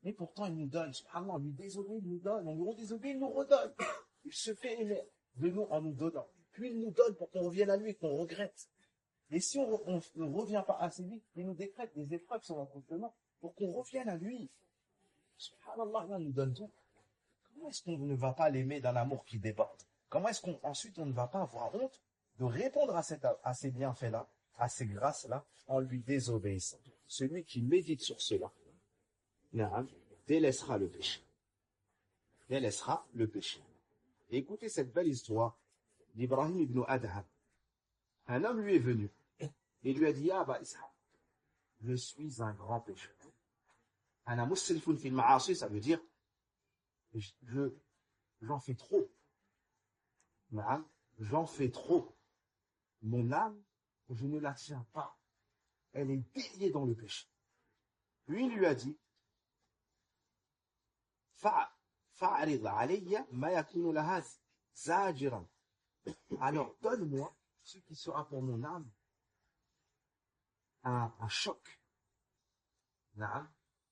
Speaker 2: Mais pourtant, il nous donne, subhanallah, on lui désobéit, il nous donne, on lui désobéit, il nous redonne. Il se fait aimer de nous en nous donnant. Puis il nous donne pour qu'on revienne à lui, qu'on regrette. Et si on ne revient pas assez vite, il nous décrète des épreuves sur notre chemin pour qu'on revienne à lui. Subhanallah, il nous donne tout. Comment est-ce qu'on ne va pas l'aimer d'un amour qui déborde? Comment est-ce qu'ensuite on ne va pas avoir honte de répondre à ces bienfaits-là, à ces grâces-là, en lui désobéissant? Celui qui médite sur cela, délaissera le péché. Délaissera le péché. Et écoutez cette belle histoire d'Ibrahim ibn Adham. Un homme lui est venu et lui a dit, ah bah Ishaq, je suis un grand pécheur. Ana musrifun fil ma'asi, ça veut dire j'en fais trop. J'en fais trop. Mon âme, je ne la tiens pas. Elle est déliée dans le péché. Lui, il lui a dit, fa'arid alayya ma yakunu laha zajiran. Alors, donne-moi ce qui sera pour mon âme un choc.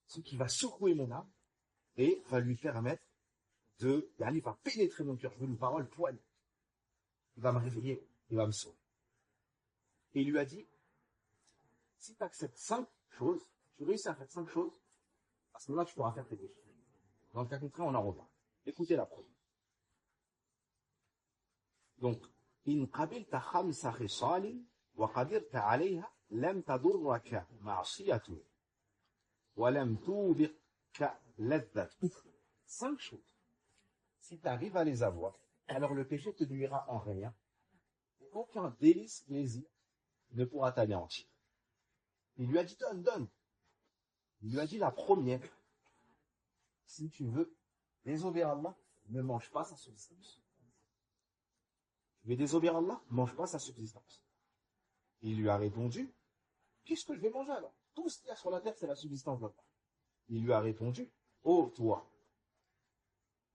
Speaker 2: Ce qui va secouer mon âme et va lui permettre il va pénétrer mon cœur. Je veux une parole poigne. Il va me réveiller, il va me sauver. Et il lui a dit, si tu acceptes 5 choses, tu réussis à faire 5 choses, à ce moment-là, tu pourras faire tes péchés. Dans le cas contraire, on en reparle. Écoutez la première. Donc, in qabilta khamsa khisalin wa qadirta alayha lam tadurraka ma'siyatu wa lam tubiqka ladhatu. 5 choses. Si tu arrives à les avoir, alors le péché te nuira en rien. Aucun délice, plaisir ne pourra t'anéantir. Il lui a dit, donne. Il lui a dit la première. Si tu veux désobéir à Allah, ne mange pas sa subsistance. Tu veux désobéir à Allah, ne mange pas sa subsistance. Il lui a répondu, qu'est-ce que je vais manger alors? Tout ce qu'il y a sur la terre, c'est la subsistance d'Allah. Il lui a répondu, ô toi,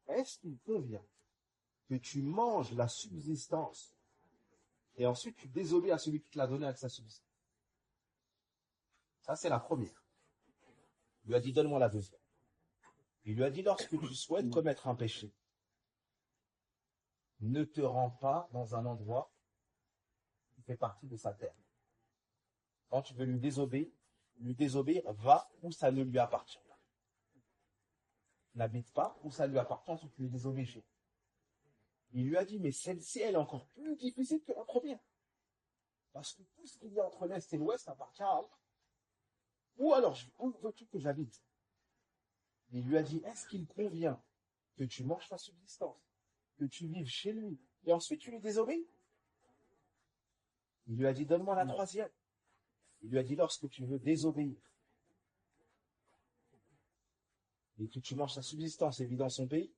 Speaker 2: est-ce qu'il convient que tu manges la subsistance et ensuite tu désobéis à celui qui te l'a donné avec sa subsistance? Ça, c'est la première. Il lui a dit, donne-moi la deuxième. Il lui a dit, lorsque tu souhaites commettre un péché, ne te rends pas dans un endroit qui fait partie de sa terre. Quand tu veux lui désobéir, va où ça ne lui appartient pas. N'habite pas où ça lui appartient, si tu lui désobéis chez. Il lui a dit, mais celle-ci, elle est encore plus difficile que la première. Parce que tout ce qu'il y a entre l'Est et l'Ouest appartient à Allah. Où alors, où veux-tu que j'habite? Il lui a dit, est-ce qu'il convient que tu manges ta subsistance, que tu vives chez lui, et ensuite tu lui désobéis? Il lui a dit, donne-moi la troisième. Il lui a dit, lorsque tu veux désobéir, et que tu manges sa subsistance et vis dans son pays,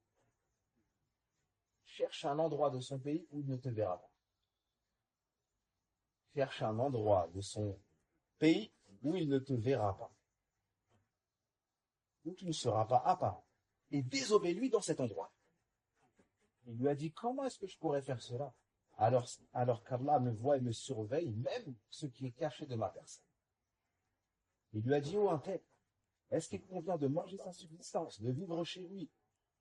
Speaker 2: cherche un endroit de son pays où il ne te verra pas. Cherche un endroit de son pays où il ne te verra pas. Où tu ne seras pas apparent. Et désobéis-lui dans cet endroit. Il lui a dit, comment est-ce que je pourrais faire cela? Alors qu'Allah me voit et me surveille, même ce qui est caché de ma personne. Il lui a dit, oh un tel, est-ce qu'il convient de manger sa subsistance, de vivre chez lui,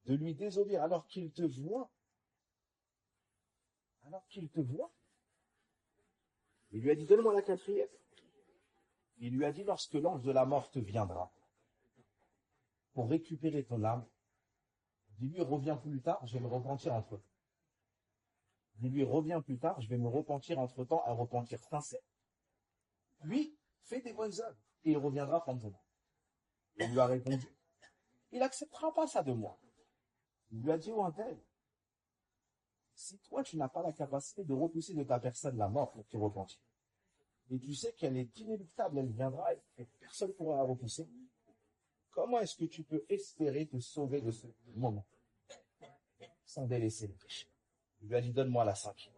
Speaker 2: de lui désobéir alors qu'il te voit? Alors qu'il te voit? Il lui a dit, donne-moi la quatrième. Il lui a dit, lorsque l'ange de la mort te viendra, pour récupérer ton âme, dis-lui, reviens plus tard, je vais me repentir entre temps. Dis-lui, reviens plus tard, je vais me repentir entre temps, un repentir sincère. Puis, fais des bonnes œuvres, et il reviendra prendre ton âme. Il lui a répondu, il n'acceptera pas ça de moi. Il lui a dit, oh un tel, si toi tu n'as pas la capacité de repousser de ta personne la mort pour te repentir, et tu sais qu'elle est inéluctable, elle viendra et personne ne pourra la repousser, comment est-ce que tu peux espérer te sauver de ce moment sans délaisser le péché? Il lui a dit, donne-moi la cinquième.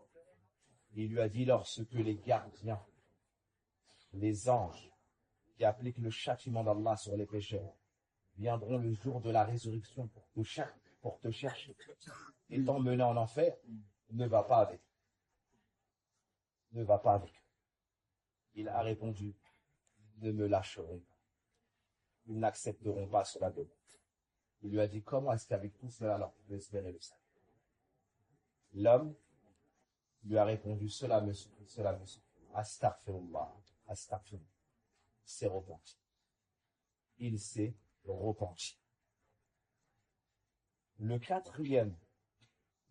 Speaker 2: Il lui a dit, lorsque les gardiens, les anges qui appliquent le châtiment d'Allah sur les pécheurs viendront le jour de la résurrection pour te chercher et t'emmener en enfer, ne va pas avec eux. Ne va pas avec eux. Il a répondu, ne me lâcheront pas. Ils n'accepteront pas cela de moi. Il lui a dit, comment est-ce qu'avec tout cela, alors tu peux espérer le salut? L'homme lui a répondu, cela me suffit, cela me suffit. Astaghfirullah, astaghfirullah. Il s'est repenti. Il s'est repenti. Le quatrième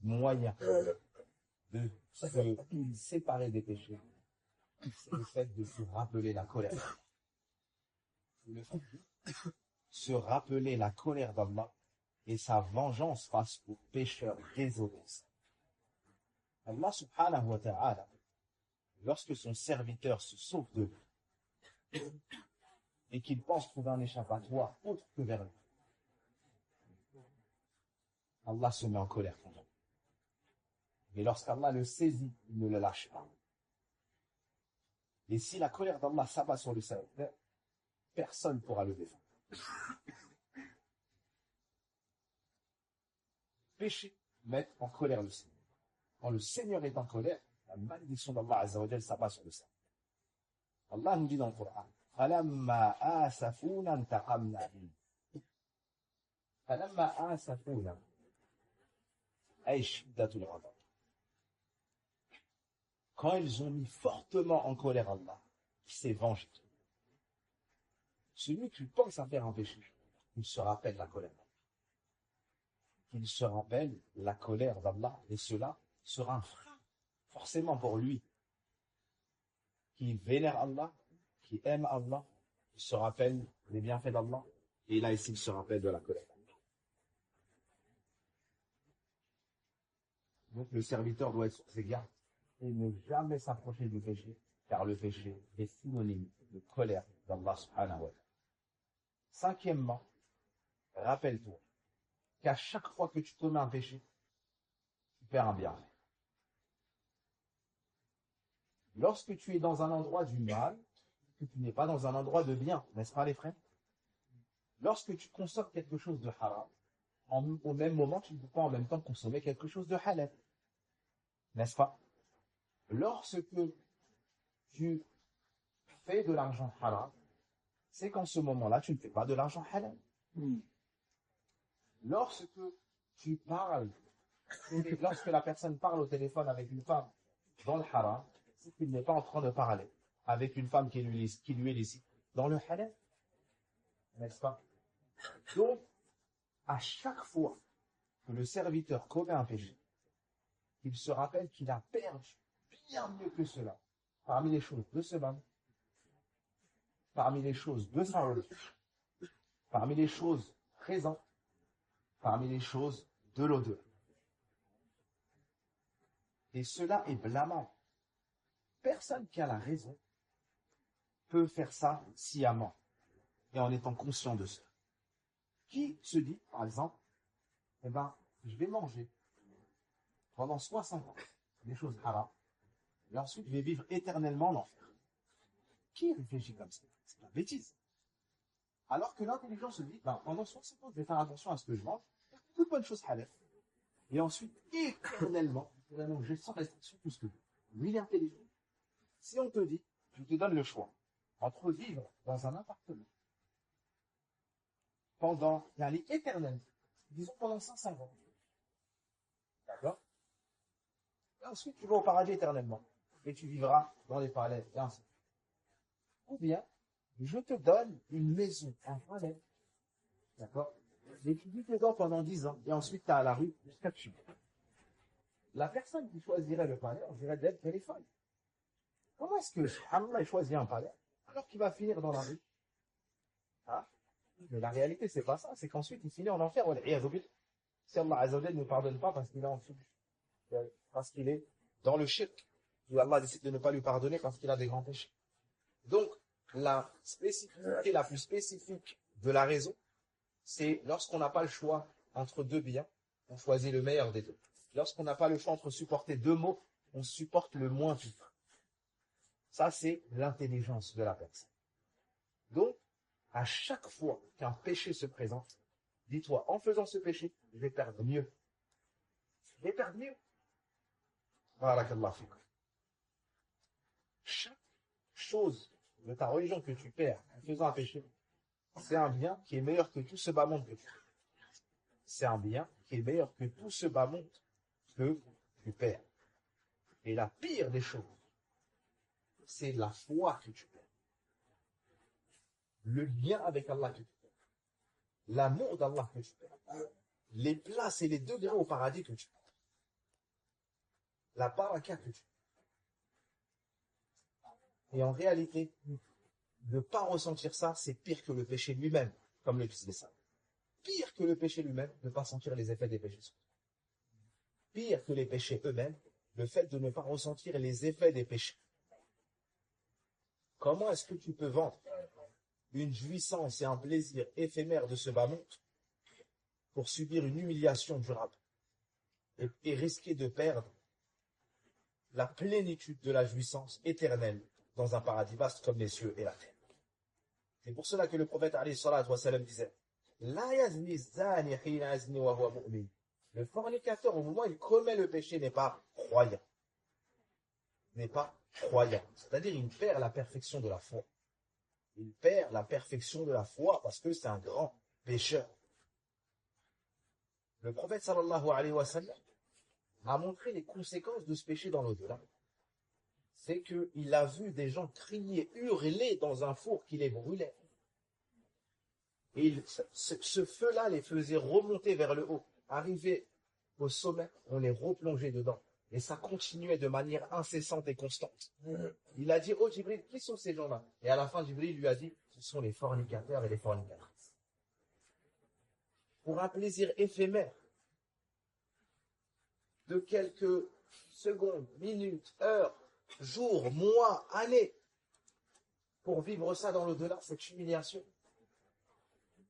Speaker 2: moyen de se séparer des péchés, c'est le fait de se rappeler la colère. Le fait de se rappeler la colère d'Allah et sa vengeance face aux pécheurs désobéissants. Allah subhanahu wa ta'ala, lorsque son serviteur se sauve de lui et qu'il pense trouver un échappatoire autre que vers lui, Allah se met en colère contre lui. Et lorsqu'Allah le saisit, il ne le lâche pas. Et si la colère d'Allah s'abat sur le serviteur, personne ne pourra le défendre. Péché, mettre en colère le Seigneur. Quand le Seigneur est en colère, la malédiction d'Allah Azza wa Jal s'abat sur le serviteur. Allah nous dit dans le Coran, فَلَمَّا آسَفُونَا انْتَقَمْنَا مِنْهُمْ. فَلَمَّا آسَفُونَا أي شدة الغضب. Quand ils ont mis fortement en colère Allah, qui s'est vengé. Celui qui pense à faire un péché, il se rappelle la colère d'Allah. Il se rappelle la colère d'Allah, et cela sera un frein, forcément pour lui, qui vénère Allah, qui aime Allah, il se rappelle les bienfaits d'Allah, et là ici il se rappelle de la colère d'Allah. Donc le serviteur doit être sur ses gardes et ne jamais s'approcher du péché, car le péché est synonyme de colère d'Allah subhanahu wa ta'ala. Cinquièmement, rappelle-toi qu'à chaque fois que tu commets un péché, tu perds un bienfait. Lorsque tu es dans un endroit du mal, que tu n'es pas dans un endroit de bien, n'est-ce pas les frères? Lorsque tu consommes quelque chose de haram, au même moment, tu ne peux pas en même temps consommer quelque chose de halal. N'est-ce pas? Lorsque tu fais de l'argent haram, c'est qu'en ce moment-là, tu ne fais pas de l'argent halal. Lorsque tu parles, lorsque la personne parle au téléphone avec une femme dans le haram, c'est qu'il n'est pas en train de parler avec une femme qui lui est licite dans le halal. N'est-ce pas? Donc, à chaque fois que le serviteur commet un péché, il se rappelle qu'il a perdu bien mieux que cela parmi les choses de ce monde, parmi les choses de sa religion, parmi les choses présentes, parmi les choses de l'au-delà. Et cela est blâmable. Personne qui a la raison peut faire ça sciemment et en étant conscient de cela. Qui se dit, par exemple, eh ben, je vais manger pendant 60 ans des choses haram, et ensuite je vais vivre éternellement en enfer. Qui réfléchit comme ça? C'est la bêtise. Alors que l'intelligence se dit, ben, pendant 60 ans, je vais faire attention à ce que je mange, faire toutes bonnes choses halal. Et ensuite, éternellement, je sans restriction tout ce que je veux. Lui, il est intelligent. Si on te dit, je te donne le choix entre vivre dans un appartement pendant l'année éternelle, disons pendant 500 ans, d'accord? Et ensuite, tu vas au paradis éternellement et tu vivras dans les palais et ainsi. Ou bien, je te donne une maison, un palais, d'accord? Et tu vis dedans pendant 10 ans et ensuite tu es à la rue jusqu'à tu. La personne qui choisirait le palais, on dirait d'être qu'elle est folle. Comment est-ce que Allah choisit un palais alors qu'il va finir dans la rue? Hein? Mais la réalité, c'est pas ça. C'est qu'ensuite, il finit en enfer. Si Allah Azzawajal ne pardonne pas parce qu'il est en parce qu'il est dans le shirk, ou Allah décide de ne pas lui pardonner parce qu'il a des grands péchés. Donc, la spécificité la plus spécifique de la raison, c'est lorsqu'on n'a pas le choix entre deux biens, on choisit le meilleur des deux. Lorsqu'on n'a pas le choix entre supporter deux maux, on supporte le moins pire. Ça, c'est l'intelligence de la personne. Donc, à chaque fois qu'un péché se présente, dis-toi, en faisant ce péché, je vais perdre mieux. Je vais perdre mieux. Barakallahu fik. Chaque chose de ta religion que tu perds en faisant un péché, c'est un bien qui est meilleur que tout ce bas monde que tu perds. C'est un bien qui est meilleur que tout ce bas monde que tu perds. Et la pire des choses, c'est la foi que tu perds. Le lien avec Allah que tu perds. L'amour d'Allah que tu perds. Les places et les degrés au paradis que tu perds. La baraka que tu perds. Et en réalité, ne pas ressentir ça, c'est pire que le péché lui-même, comme le disent les saints. Pire que le péché lui-même, ne pas sentir les effets des péchés. Pire que les péchés eux-mêmes, le fait de ne pas ressentir les effets des péchés. Comment est-ce que tu peux vendre une jouissance et un plaisir éphémère de ce bas monde pour subir une humiliation durable et risquer de perdre la plénitude de la jouissance éternelle dans un paradis vaste comme les cieux et la terre? C'est pour cela que le prophète alayhi salatu wa salam disait La yazni zani hina yazni wa huwa mu'min. Le fornicateur, au moment où il commet le péché, n'est pas croyant. N'est pas croyant. C'est-à-dire, il perd la perfection de la foi. Il perd la perfection de la foi parce que c'est un grand pécheur. Le prophète sallallahu alayhi wa sallam a montré les conséquences de ce péché dans l'au-delà. C'est qu'il a vu des gens crier, hurler dans un four qui les brûlait. Et ce feu-là les faisait remonter vers le haut. Arrivé au sommet, on les replongeait dedans. Et ça continuait de manière incessante et constante. Il a dit, oh Jibril, qui sont ces gens-là? Et à la fin, Jibril lui a dit, ce sont les fornicateurs et les fornicatrices. Pour un plaisir éphémère de quelques secondes, minutes, heures, jours, mois, années, pour vivre ça dans l'au-delà, cette humiliation,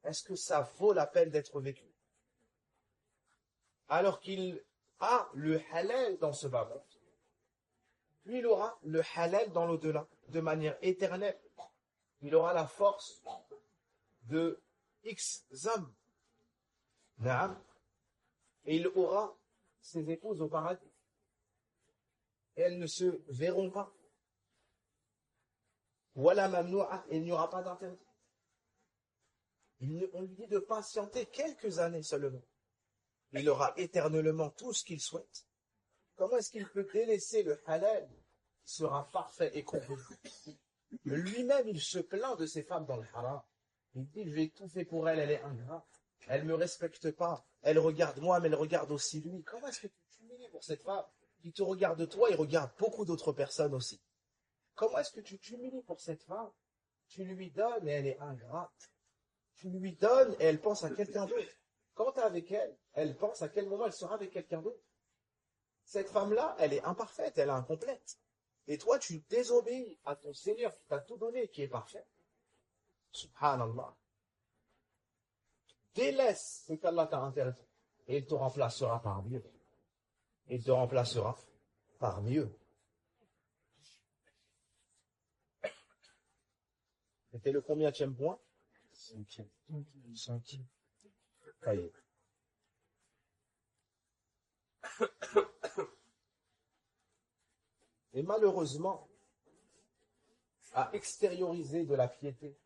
Speaker 2: est-ce que ça vaut la peine d'être vécu? Alors qu'il a le halal dans ce bas monde, puis il aura le halal dans l'au-delà, de manière éternelle. Il aura la force de X hommes. Naam. Et il aura ses épouses au paradis. Et elles ne se verront pas. Voilà mamnoua, il n'y aura pas d'interdit. On lui dit de patienter quelques années seulement. Il aura éternellement tout ce qu'il souhaite. Comment est-ce qu'il peut délaisser le halal qui sera parfait et complet? Lui-même, il se plaint de ses femmes dans le haram. Il dit, j'ai tout fait pour elle, elle est ingrate. Elle me respecte pas. Elle regarde moi, mais elle regarde aussi lui. Comment est-ce que tu t'humilies pour cette femme qui te regarde toi et regarde beaucoup d'autres personnes aussi? Comment est-ce que tu t'humilies pour cette femme? Tu lui donnes et elle est ingrate. Tu lui donnes et elle pense à quelqu'un d'autre. Quand tu es avec elle, elle pense à quel moment elle sera avec quelqu'un d'autre. Cette femme-là, elle est imparfaite, elle est incomplète. Et toi, tu désobéis à ton Seigneur qui t'a tout donné, qui est parfait. Subhanallah. Délaisse ce qu'Allah t'a interdit. Et il te remplacera par mieux. Il te remplacera par mieux. C'était le combienième point? Cinquième. Allez. Et malheureusement, à extérioriser de la piété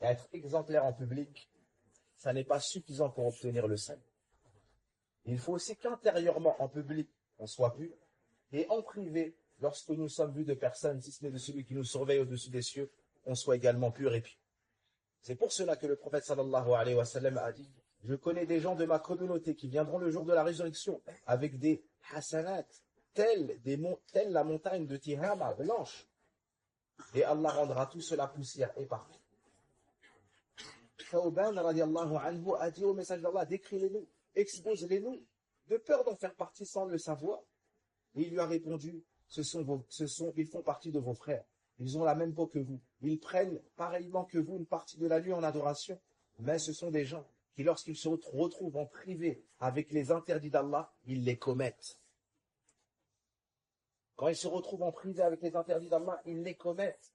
Speaker 2: et à être exemplaire en public, ça n'est pas suffisant pour obtenir le salut. Il faut aussi qu'intérieurement, en public, on soit pur, et en privé, lorsque nous sommes vus de personnes, si ce n'est de celui qui nous surveille au-dessus des cieux, on soit également pur et pieux. C'est pour cela que le prophète sallallahu alayhi wa sallam a dit, je connais des gens de ma communauté qui viendront le jour de la résurrection avec des hasanat, telle la montagne de Tihama, blanche. Et Allah rendra tout cela poussière et parfait. Thawban radiallahu anhu a dit au message d'Allah, décris-les-nous, expose-les-nous, de peur d'en faire partie sans le savoir. Et il lui a répondu, ils font partie de vos frères. Ils ont la même peau que vous. Ils prennent pareillement que vous une partie de la nuit en adoration. Mais ce sont des gens qui, lorsqu'ils se retrouvent en privé avec les interdits d'Allah, ils les commettent. Quand ils se retrouvent en privé avec les interdits d'Allah, ils les commettent.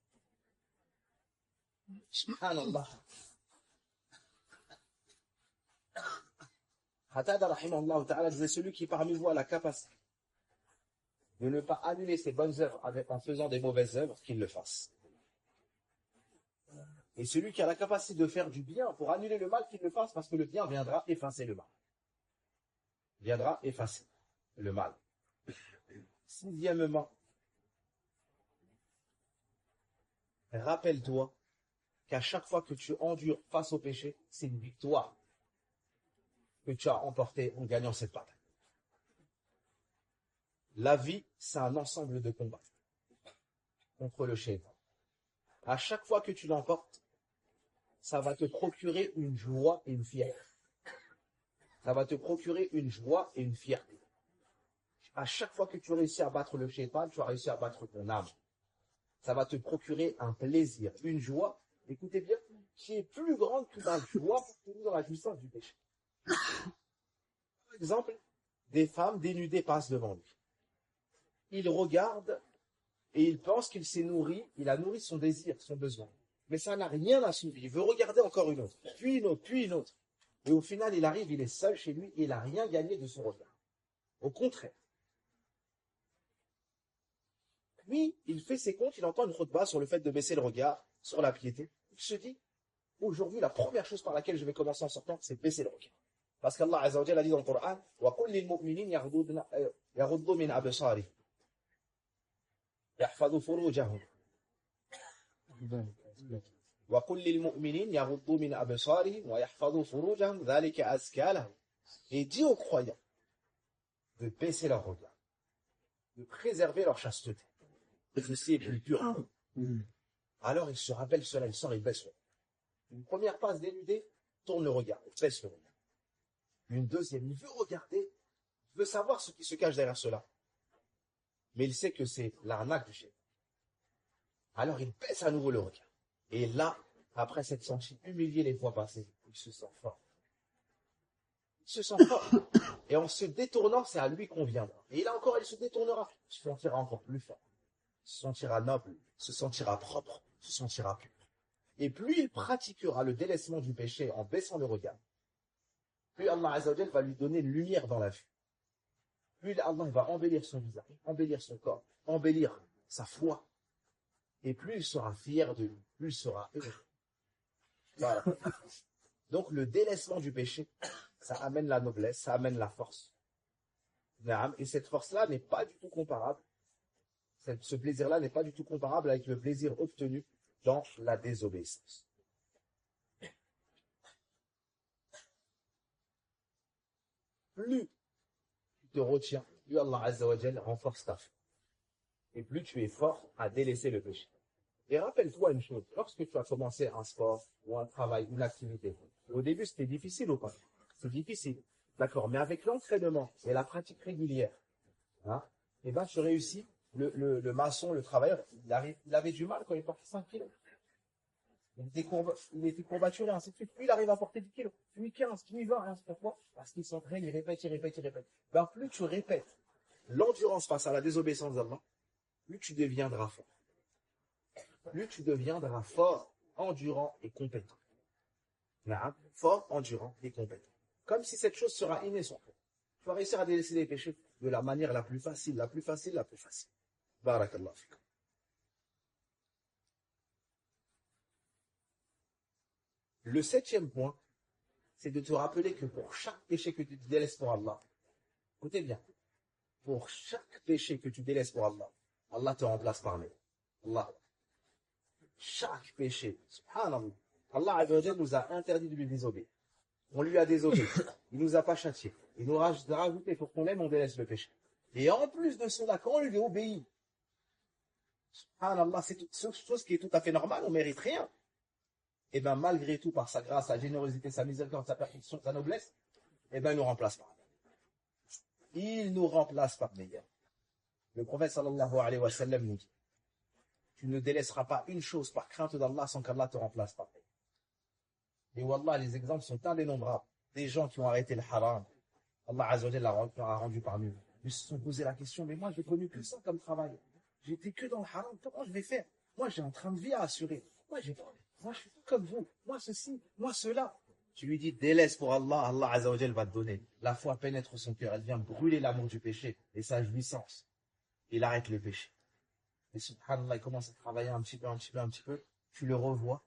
Speaker 2: Subhanallah. Qatada rahimahullah ta'ala disait, celui qui parmi vous a la capacité de ne pas annuler ses bonnes œuvres en faisant des mauvaises œuvres, qu'il le fasse. Et celui qui a la capacité de faire du bien pour annuler le mal, qu'il le fasse, parce que le bien viendra effacer le mal. Viendra effacer le mal. Sixièmement, rappelle-toi qu'à chaque fois que tu endures face au péché, c'est une victoire que tu as emportée en gagnant cette bataille. La vie, c'est un ensemble de combats contre le shaitan. À chaque fois que tu l'emportes, ça va te procurer une joie et une fierté. Ça va te procurer une joie et une fierté. À chaque fois que tu réussis à battre le shaitan, tu as réussi à battre ton âme. Ça va te procurer un plaisir, une joie, écoutez bien, qui est plus grande que la joie pour dans la jouissance du péché. Par exemple, des femmes dénudées passent devant lui. Il regarde et il pense qu'il s'est nourri, il a nourri son désir, son besoin. Mais ça n'a rien assouvi. Il veut regarder encore une autre, puis une autre, puis une autre. Et au final, il arrive, il est seul chez lui et il n'a rien gagné de son regard. Au contraire. Puis, il fait ses comptes, il entend une khutbah sur le fait de baisser le regard, sur la piété. Il se dit, aujourd'hui, la première chose par laquelle je vais commencer en sortant, c'est baisser le regard. Parce qu'Allah Azza wa Jalla a dit dans le Coran, وَقُلْ لِلْمُؤْمِنِينَ يَغُضُّوا مِنْ أَبْصَارِهِمْ يَحْفَظُوا فُرُوجَهُمْ وَقُلْ لِلْمُؤْمِنِينَ يَغُضُّوا مِنْ أَبْصَارِهِمْ وَيَحْفَظُوا فُرُوجَهُمْ ذَلِكَ أَزْكَىٰ لَهُمْ. Et dit aux croyants de baisser leur regard, de préserver leur chasteté. Ceci est plus pur. Alors il se rappelle cela, il sort, il baisse le regard. Une première passe dénudée, tourne le regard, il baisse le regard. Une deuxième, il veut regarder, il veut savoir ce qui se cache derrière cela. Mais il sait que c'est l'arnaque du chef. Alors il baisse à nouveau le regard. Et là, après s'être senti humilié les fois passées, il se sent fort. Il se sent fort. Et en se détournant, c'est à lui qu'on viendra. Et là encore, il se détournera. Il se sentira encore plus fort. Il se sentira noble, il se sentira propre, il se sentira pur. Et plus il pratiquera le délaissement du péché en baissant le regard, plus Allah Azza wa Jal va lui donner une lumière dans la vue. Plus Allah va embellir son visage, embellir son corps, embellir sa foi. Et plus il sera fier de lui, plus il sera heureux. Voilà. Donc le délaissement du péché, ça amène la noblesse, ça amène la force. Et cette force-là n'est pas du tout comparable. Ce plaisir-là n'est pas du tout comparable avec le plaisir obtenu dans la désobéissance. Plus tu te retiens, plus Allah Azza wa Jal renforce ta foi. Et plus tu es fort à délaisser le péché. Et rappelle-toi une chose, lorsque tu as commencé un sport ou un travail, une activité, au début c'était difficile ou pas? C'est difficile, d'accord, mais avec l'entraînement et la pratique régulière, hein, et ben tu réussis. Le maçon, le travailleur, il avait du mal quand il portait 5 kilos. Il était courbaturé, ainsi de suite. Puis il arrive à porter 10 kilos. Puis 15, puis 20, hein, pourquoi? Parce qu'il s'entraîne, il répète, il répète, il répète. Ben, plus tu répètes l'endurance face à la désobéissance d'Allah, plus tu deviendras fort. Plus tu deviendras fort, endurant et compétent. Fort, endurant et compétent. Comme si cette chose sera innée sur toi. Tu vas réussir à délaisser les péchés de la manière la plus facile, la plus facile, la plus facile. Barakallah fikum. Le 7e point, c'est de te rappeler que pour chaque péché que tu délaisses pour Allah, écoutez bien, pour chaque péché que tu délaisses pour Allah, Allah te remplace par lui. Allah. Chaque péché, subhanallah. Allah Azza wa Jalla nous a interdit de lui désobéir. On lui a désobéi. Il nous a pas châtié. Il nous a rajouté pour qu'on aime, on délaisse le péché. Et en plus de cela, quand on lui obéit, subhanallah, c'est une chose qui est tout à fait normale, on ne mérite rien. Et bien malgré tout, par sa grâce, sa générosité, sa miséricorde, sa perfection, sa noblesse, et bien il nous remplace par meilleur. Il nous remplace par meilleur. Le prophète sallallahu alayhi wa sallam nous dit, tu ne délaisseras pas une chose par crainte d'Allah sans qu'Allah te remplace par meilleur. Et wallah, les exemples sont indénombrables. Des gens qui ont arrêté le haram, Allah Azza wa Jalla leur a rendu parmi eux. Ils se sont posé la question, mais moi j'ai connu que ça comme travail. J'étais que dans le haram, comment je vais faire? Moi j'ai un train de vie à assurer. Moi je suis pas comme vous. Moi ceci, moi cela. Tu lui dis, délaisse pour Allah, Allah Azza wa Jalla va te donner. La foi pénètre son cœur, elle vient brûler l'amour du péché et sa jouissance. Il arrête le péché. Et subhanallah, il commence à travailler un petit peu. Tu le revois.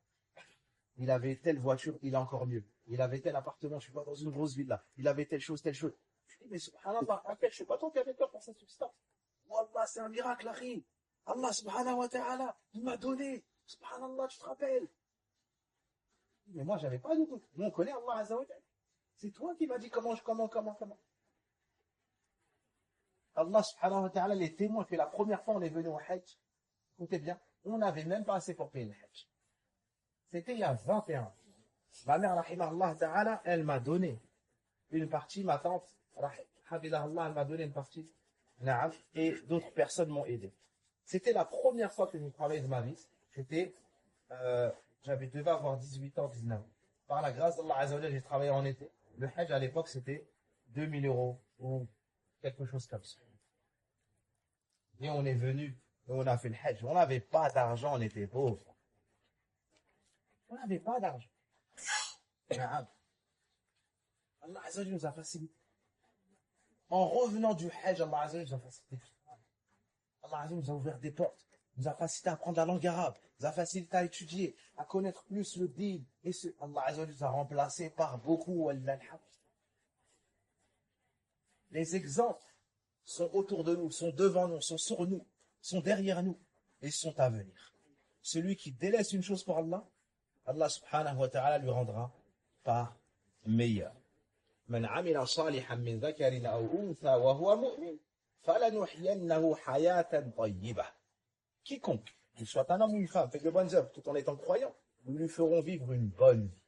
Speaker 2: Il avait telle voiture, il a encore mieux. Il avait tel appartement, je suis pas dans une grosse ville là. Il avait telle chose. Je dis, mais subhanallah, je suis pas toi qui avais peur pour cette substance. Wallah, c'est un miracle, akhi. Allah subhanahu wa ta'ala, il m'a donné. Subhanallah, tu te rappelles? Mais moi, j'avais pas du tout. Nous, on connaît Allah Azza wa Jalla. C'est toi qui m'as dit comment. Allah subhanahu wa ta'ala, les témoins que la première fois on est venu au Hajj, écoutez bien, on n'avait même pas assez pour payer le Hajj. C'était il y a 21 ans. Ma mère, rahimahullah ta'ala, elle m'a donné une partie, ma tante, hafidahullah, elle m'a donné une partie, et d'autres personnes m'ont aidé. C'était la première fois que je travaillais de ma vie. Devais avoir 18 ans, 19 ans. Par la grâce d'Allah Azza wa Jalla, j'ai travaillé en été. Le Hajj à l'époque, c'était 2000 € ou quelque chose comme ça. Et on est venu, et on a fait le Hajj. On n'avait pas d'argent, on était pauvres. On n'avait pas d'argent. Allah Azza wa Jalla nous a facilité. En revenant du Hajj, Allah Azza wa Jalla nous a facilité. Allah Azza wa Jalla nous a ouvert des portes, nous a facilité à apprendre la langue arabe, nous a facilité à étudier, à connaître plus le din. Et Allah Azza wa Jalla nous a remplacé par beaucoup. Les exemples sont autour de nous, sont devant nous, sont sur nous, sont derrière nous et sont à venir. Celui qui délaisse une chose pour Allah, Allah subhanahu wa ta'ala lui rendra par meilleur. من عمل صالحا من ذكر أو أنثى وهو مؤمن فلنحيينه حياة طيبة. Quiconque, qu'il soit un homme ou une femme, fait de bonnes œuvres tout en étant croyant, nous lui ferons vivre une bonne vie.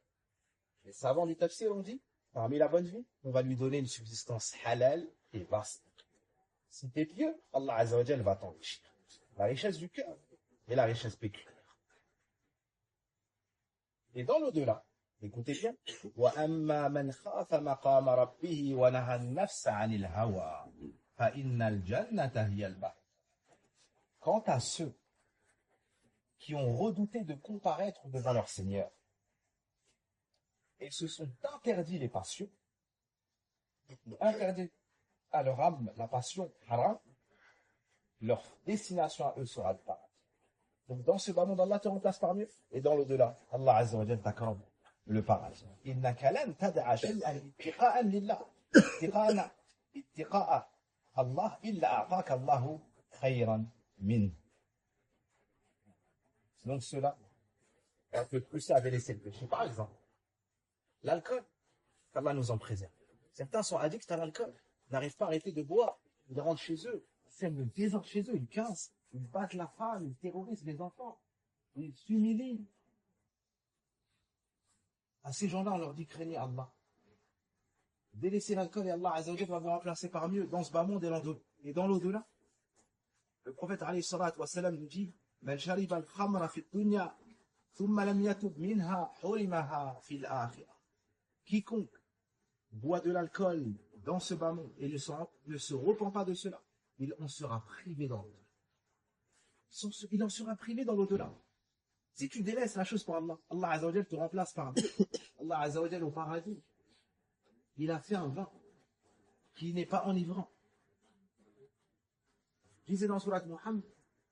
Speaker 2: Les savants du tafsir ont dit, parmi la bonne vie, on va lui donner une subsistance halal et vaste. Si tu es pieux, Allah Azza wa Jalla va t'enrichir. La richesse du cœur et la richesse pécuniaire. Et dans l'au-delà, écoutez bien, وَأَمَّا مَنْ خَافَ مَقَامَ رَبِّهِ وَنَهَى النَّفْسَ عَنِ الْهَوَى فَإِنَّ الْجَنَّةَ هِيَ الْبَحْرُ. Quant à ceux qui ont redouté de comparaître devant leur Seigneur et se sont interdits les passions, interdits à leur âme la passion haram, leur destination à eux sera le paradis. Donc dans ce bas monde, Allah te remplace par mieux, et dans l'au-delà, Allah Azza wa Jalla t'accorde le paradis. Innaka lan tad'a shay'an ittiqa'an lillah, ittiqa'a Allah illa a'taka Allahu khayran min. Donc cela, on peut pousser à délaisser le péché. Par exemple, l'alcool, qu'Allah nous en préserve. Certains sont addicts à l'alcool, n'arrivent pas à arrêter de boire, ils rentrent chez eux, c'est le désordre chez eux, ils cassent, ils battent la femme, ils terrorisent les enfants, ils s'humilient. À ces gens-là, on leur dit craignez Allah. Délaissez l'alcool et Allah Azza wa Jalla va vous remplacer par mieux dans ce bas monde et dans l'au-delà. Le prophète alayhi salatu wa salam nous dit Man shariba al-khamra fi dunya thumma lam yatub minha hurimaha fil akhirah. Quiconque boit de l'alcool dans ce bas monde et ne se repent pas de cela, il en sera privé dans l'au-delà. Il en sera privé dans l'au-delà. Si tu délaisses la chose pour Allah, Allah Azza wa Jalla te remplace par Allah Azza wa Jalla au paradis. Il a fait un vin qui n'est pas enivrant. Je disais dans Surat Muhammad,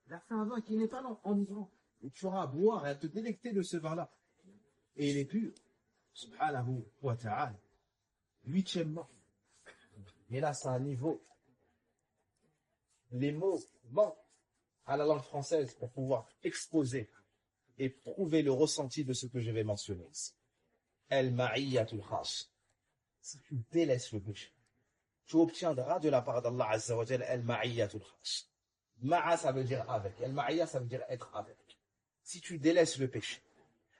Speaker 2: il a fait un vin qui n'est pas enivrant. Et tu auras à boire et à te délecter de ce vin-là. Et il est pur. Subhanahu wa ta'ala. Huitièmement. Et là, c'est un niveau. Les mots manquent à la langue française pour pouvoir exposer et prouver le ressenti de ce que je vais mentionner ici. El-ma'iyyatul khas. Si tu délaisses le péché, tu obtiendras de la part d'Allah Azza wa Jalla el-ma'iyyatul khas. Ma'a, ça veut dire avec. El-ma'iyya, ça veut dire être avec. Si tu délaisses le péché,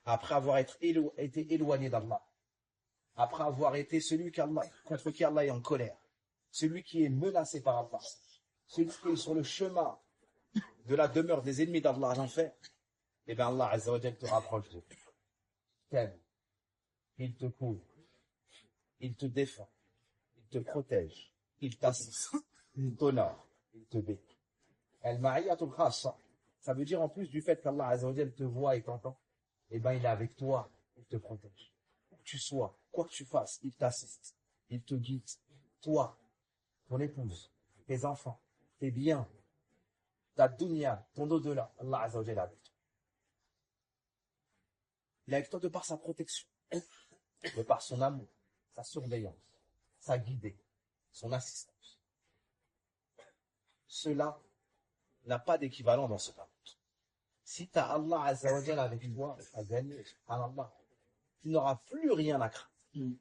Speaker 2: après avoir été éloigné d'Allah, après avoir été celui contre qui Allah est en colère, celui qui est menacé par Allah, celui qui est sur le chemin de la demeure des ennemis d'Allah à l'enfer, eh bien Allah Azza wa Jalla te rapproche de lui. T'aime. Il te couvre. Il te défend. Il te protège. Il t'assiste. Il t'honore. Il te bénit. El-ma'iyyatul khassa. Ça veut dire en plus du fait qu'Allah Azza wa Jalla te voit et t'entend, eh bien il est avec toi. Il te protège. Où que tu sois, quoi que tu fasses, il t'assiste. Il te guide. Toi, ton épouse, tes enfants, tes biens, ta dunya, ton au-delà, Allah Azza wa Jalla est avec toi. Il est avec toi de par sa protection, de par son amour, sa surveillance, sa guidée, son assistance. Cela n'a pas d'équivalent dans ce monde. Si tu as Allah Azza wa Jalla avec toi, à gagner, subhanallah, tu n'auras plus rien à craindre.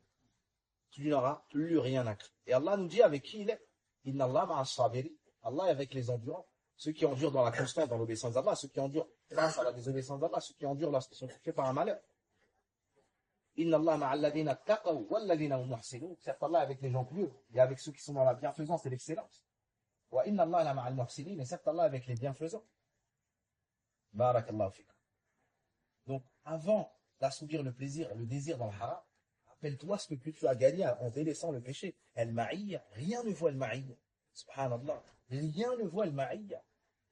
Speaker 2: Tu n'auras plus rien à craindre. Et Allah nous dit avec qui il est. Inna Allah ma'a sabiri. Allah est avec les endurants. Ceux qui endurent dans la constance, dans l'obéissance d'Allah, ceux qui endurent grâce à la désobéissance d'Allah, ceux qui endurent lorsqu'ils sont touchés par un malheur. Inna Allah ma'a alladhina taqaw walladhina hum muhsinun. Certes, Allah est avec les gens pieux et avec ceux qui sont dans la bienfaisance et l'excellence. Wa inna Allah ma'a al-muhsinin. Et certes, Allah est avec les bienfaisants. Barakallahu fikum. Donc, avant d'assouvir le plaisir, le désir dans le haram, rappelle-toi ce que tu as gagné en délaissant le péché. El-ma'iyya, rien ne vaut el-ma'iyya. Subhanallah, rien ne vaut el-ma'iyya.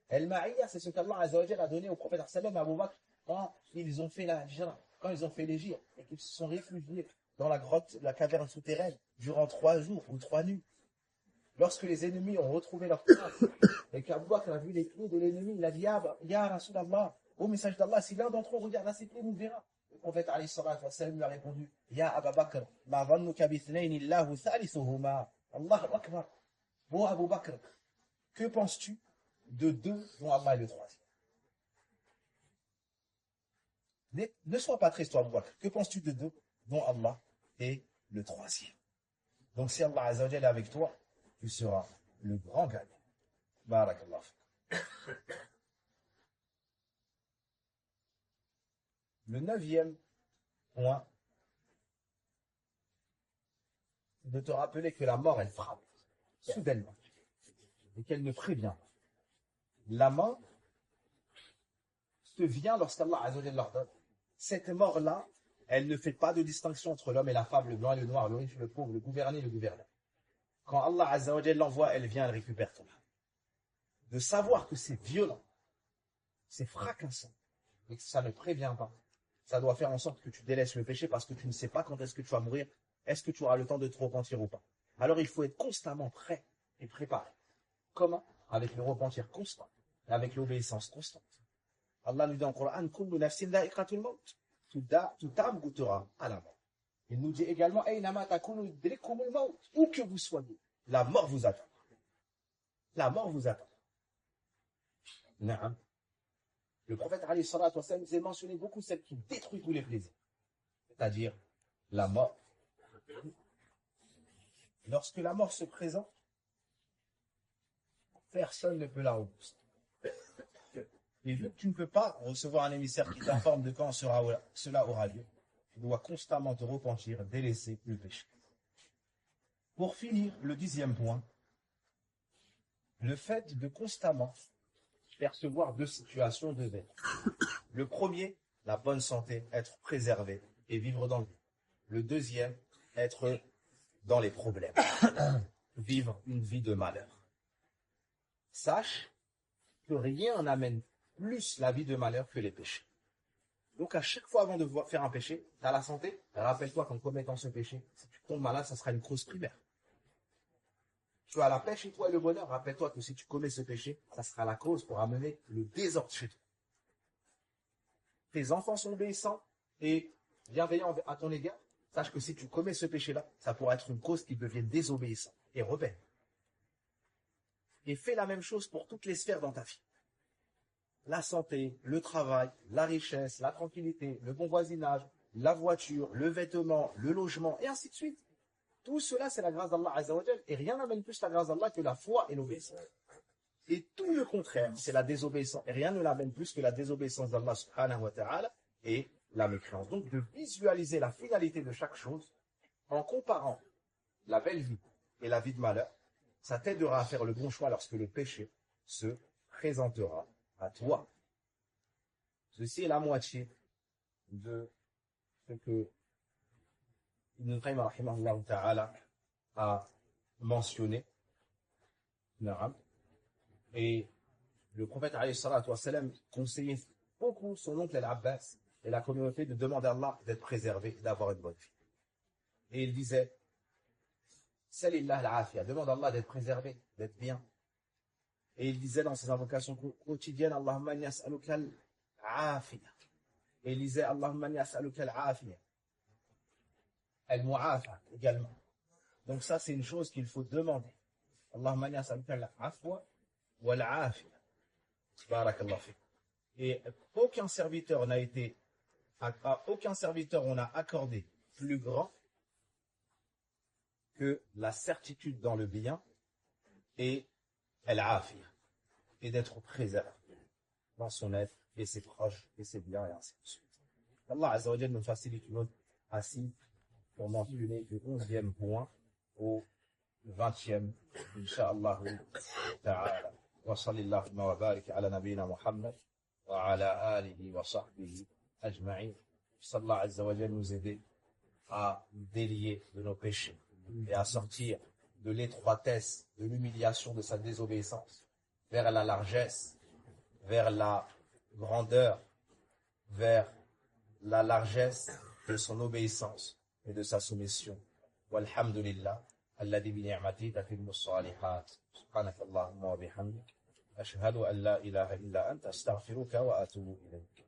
Speaker 2: El-ma'iyya, c'est ce qu'Allah Azza wa Jalla a donné au prophète sallam et à Abu Bakr quand ils ont fait la hijra, quand ils ont fait l'hégire et qu'ils se sont réfugiés dans la grotte, la caverne souterraine, durant 3 jours ou 3 nuits. Lorsque les ennemis ont retrouvé leur trace et qu'Abu Bakr a vu les pieds de l'ennemi, il a dit Ya Rasulallah, ô message d'Allah, si l'un d'entre eux regarde à ses pieds, nous verra. Le prophète alayhi salatu wa sallam lui a répondu Ya Abu Bakr, ma dhannuka bithnayni Allahu thalithuhuma. Allahu Akbar. Ô Abu Bakr, que penses-tu de 2 dont Allah est le 3e? Ne sois pas triste, toi, Abu Bakr. Que penses-tu de 2 dont Allah est le 3e? Donc si Allah Azza wa Jalla est avec toi, tu seras le grand gagnant. Barakallah. Le 9e point, c'est de te rappeler que la mort, elle frappe soudainement et qu'elle ne prévient pas. La mort te vient lorsqu'Allah Azza wa Jalla l'ordonne. Cette mort-là, elle ne fait pas de distinction entre l'homme et la femme, le blanc et le noir, le riche et le pauvre, le gouverné et le gouverneur. Quand Allah Azza wa Jalla l'envoie, elle vient, elle récupère ton âme. De savoir que c'est violent, c'est fracassant, et que ça ne prévient pas, ça doit faire en sorte que tu délaisses le péché parce que tu ne sais pas quand est-ce que tu vas mourir, est-ce que tu auras le temps de te repentir ou pas. Alors il faut être constamment prêt et préparé. Comment? Avec le repentir constant et avec l'obéissance constante. Allah nous dit en Coran, kullu nafsin dha'iqatul maut. Toute âme goûtera à la mort. Il nous dit également, aynama takunu yudrikumul maut. Où que vous soyez, la mort vous attend. La mort vous attend. Naam. Le prophète alayhi salatu wa sallam nous a mentionné beaucoup celle qui détruit tous les plaisirs. C'est-à-dire la mort. Lorsque la mort se présente, personne ne peut la repousser. Et vu que tu ne peux pas recevoir un émissaire qui t'informe de quand cela aura lieu, tu dois constamment te repentir, délaisser le péché. Pour finir, le 10e point, le fait de constamment percevoir 2 situations de vie. Le premier, la bonne santé, être préservé et vivre dans le vie. Le deuxième, être dans les problèmes, vivre une vie de malheur. Sache que rien n'amène plus la vie de malheur que les péchés. Donc à chaque fois avant de faire un péché, tu as la santé, rappelle-toi qu'en commettant ce péché, si tu tombes malade, ça sera une cause primaire. Tu as la paix chez toi et le bonheur, rappelle-toi que si tu commets ce péché, ça sera la cause pour amener le désordre chez toi. Tes enfants sont obéissants et bienveillants à ton égard, sache que si tu commets ce péché-là, ça pourra être une cause qu'ils deviennent désobéissants et rebelles. Et fais la même chose pour toutes les sphères dans ta vie. La santé, le travail, la richesse, la tranquillité, le bon voisinage, la voiture, le vêtement, le logement, et ainsi de suite. Tout cela, c'est la grâce d'Allah Azza wa Jal, et rien n'amène plus la grâce d'Allah que la foi et l'obéissance. Et tout le contraire, c'est la désobéissance, et rien ne l'amène plus que la désobéissance d'Allah subhanahu wa ta'ala et la mécréance. Donc, de visualiser la finalité de chaque chose, en comparant la belle vie et la vie de malheur, ça t'aidera à faire le bon choix lorsque le péché se présentera à toi. Ceci est la moitié de ce que Ibn Qayyim rahimahullah ta'ala a mentionné. Et le prophète alayhi salatu wa salam conseillait beaucoup son oncle Al-Abbas et la communauté de demander à Allah d'être préservé et d'avoir une bonne vie. Et il disait, Salillah al-afia, demande à Allah d'être préservé, d'être bien. Et il disait dans ses invocations quotidiennes, Allahumma inni as'aluka al-afia. Et il disait, Allahumma inni as'aluka al-afia. Al-mu'afa également. Donc ça, c'est une chose qu'il faut demander. Allahumma inni as'aluka al-afwa wa al-afia. Barakallahu fik. Et aucun serviteur on a accordé plus grand que la certitude dans le bien et al-afia, et d'être préservé dans son être et ses proches et ses biens et ainsi de suite. Allah Azza wa Jal nous facilite une autre assise pour mentionner du 11e point au 20e, Inch'Allah ta'ala. Wa sallallahu wa barik ala nabina Muhammad wa ala alihi wa sahbihi ajma'in. Allah Azza wa Jal nous aider à délier de nos péchés et à sortir de l'étroitesse, de l'humiliation de sa désobéissance, vers la largesse, vers la grandeur, vers la largesse de son obéissance et de sa soumission. Walhamdulillah, alladhi bi ni'mati tatimmu as-salihat. Subhanakallahumma wa bihamdik, ashhadu an la ilaha illa anta, astaghfiruka wa atubu ilayk.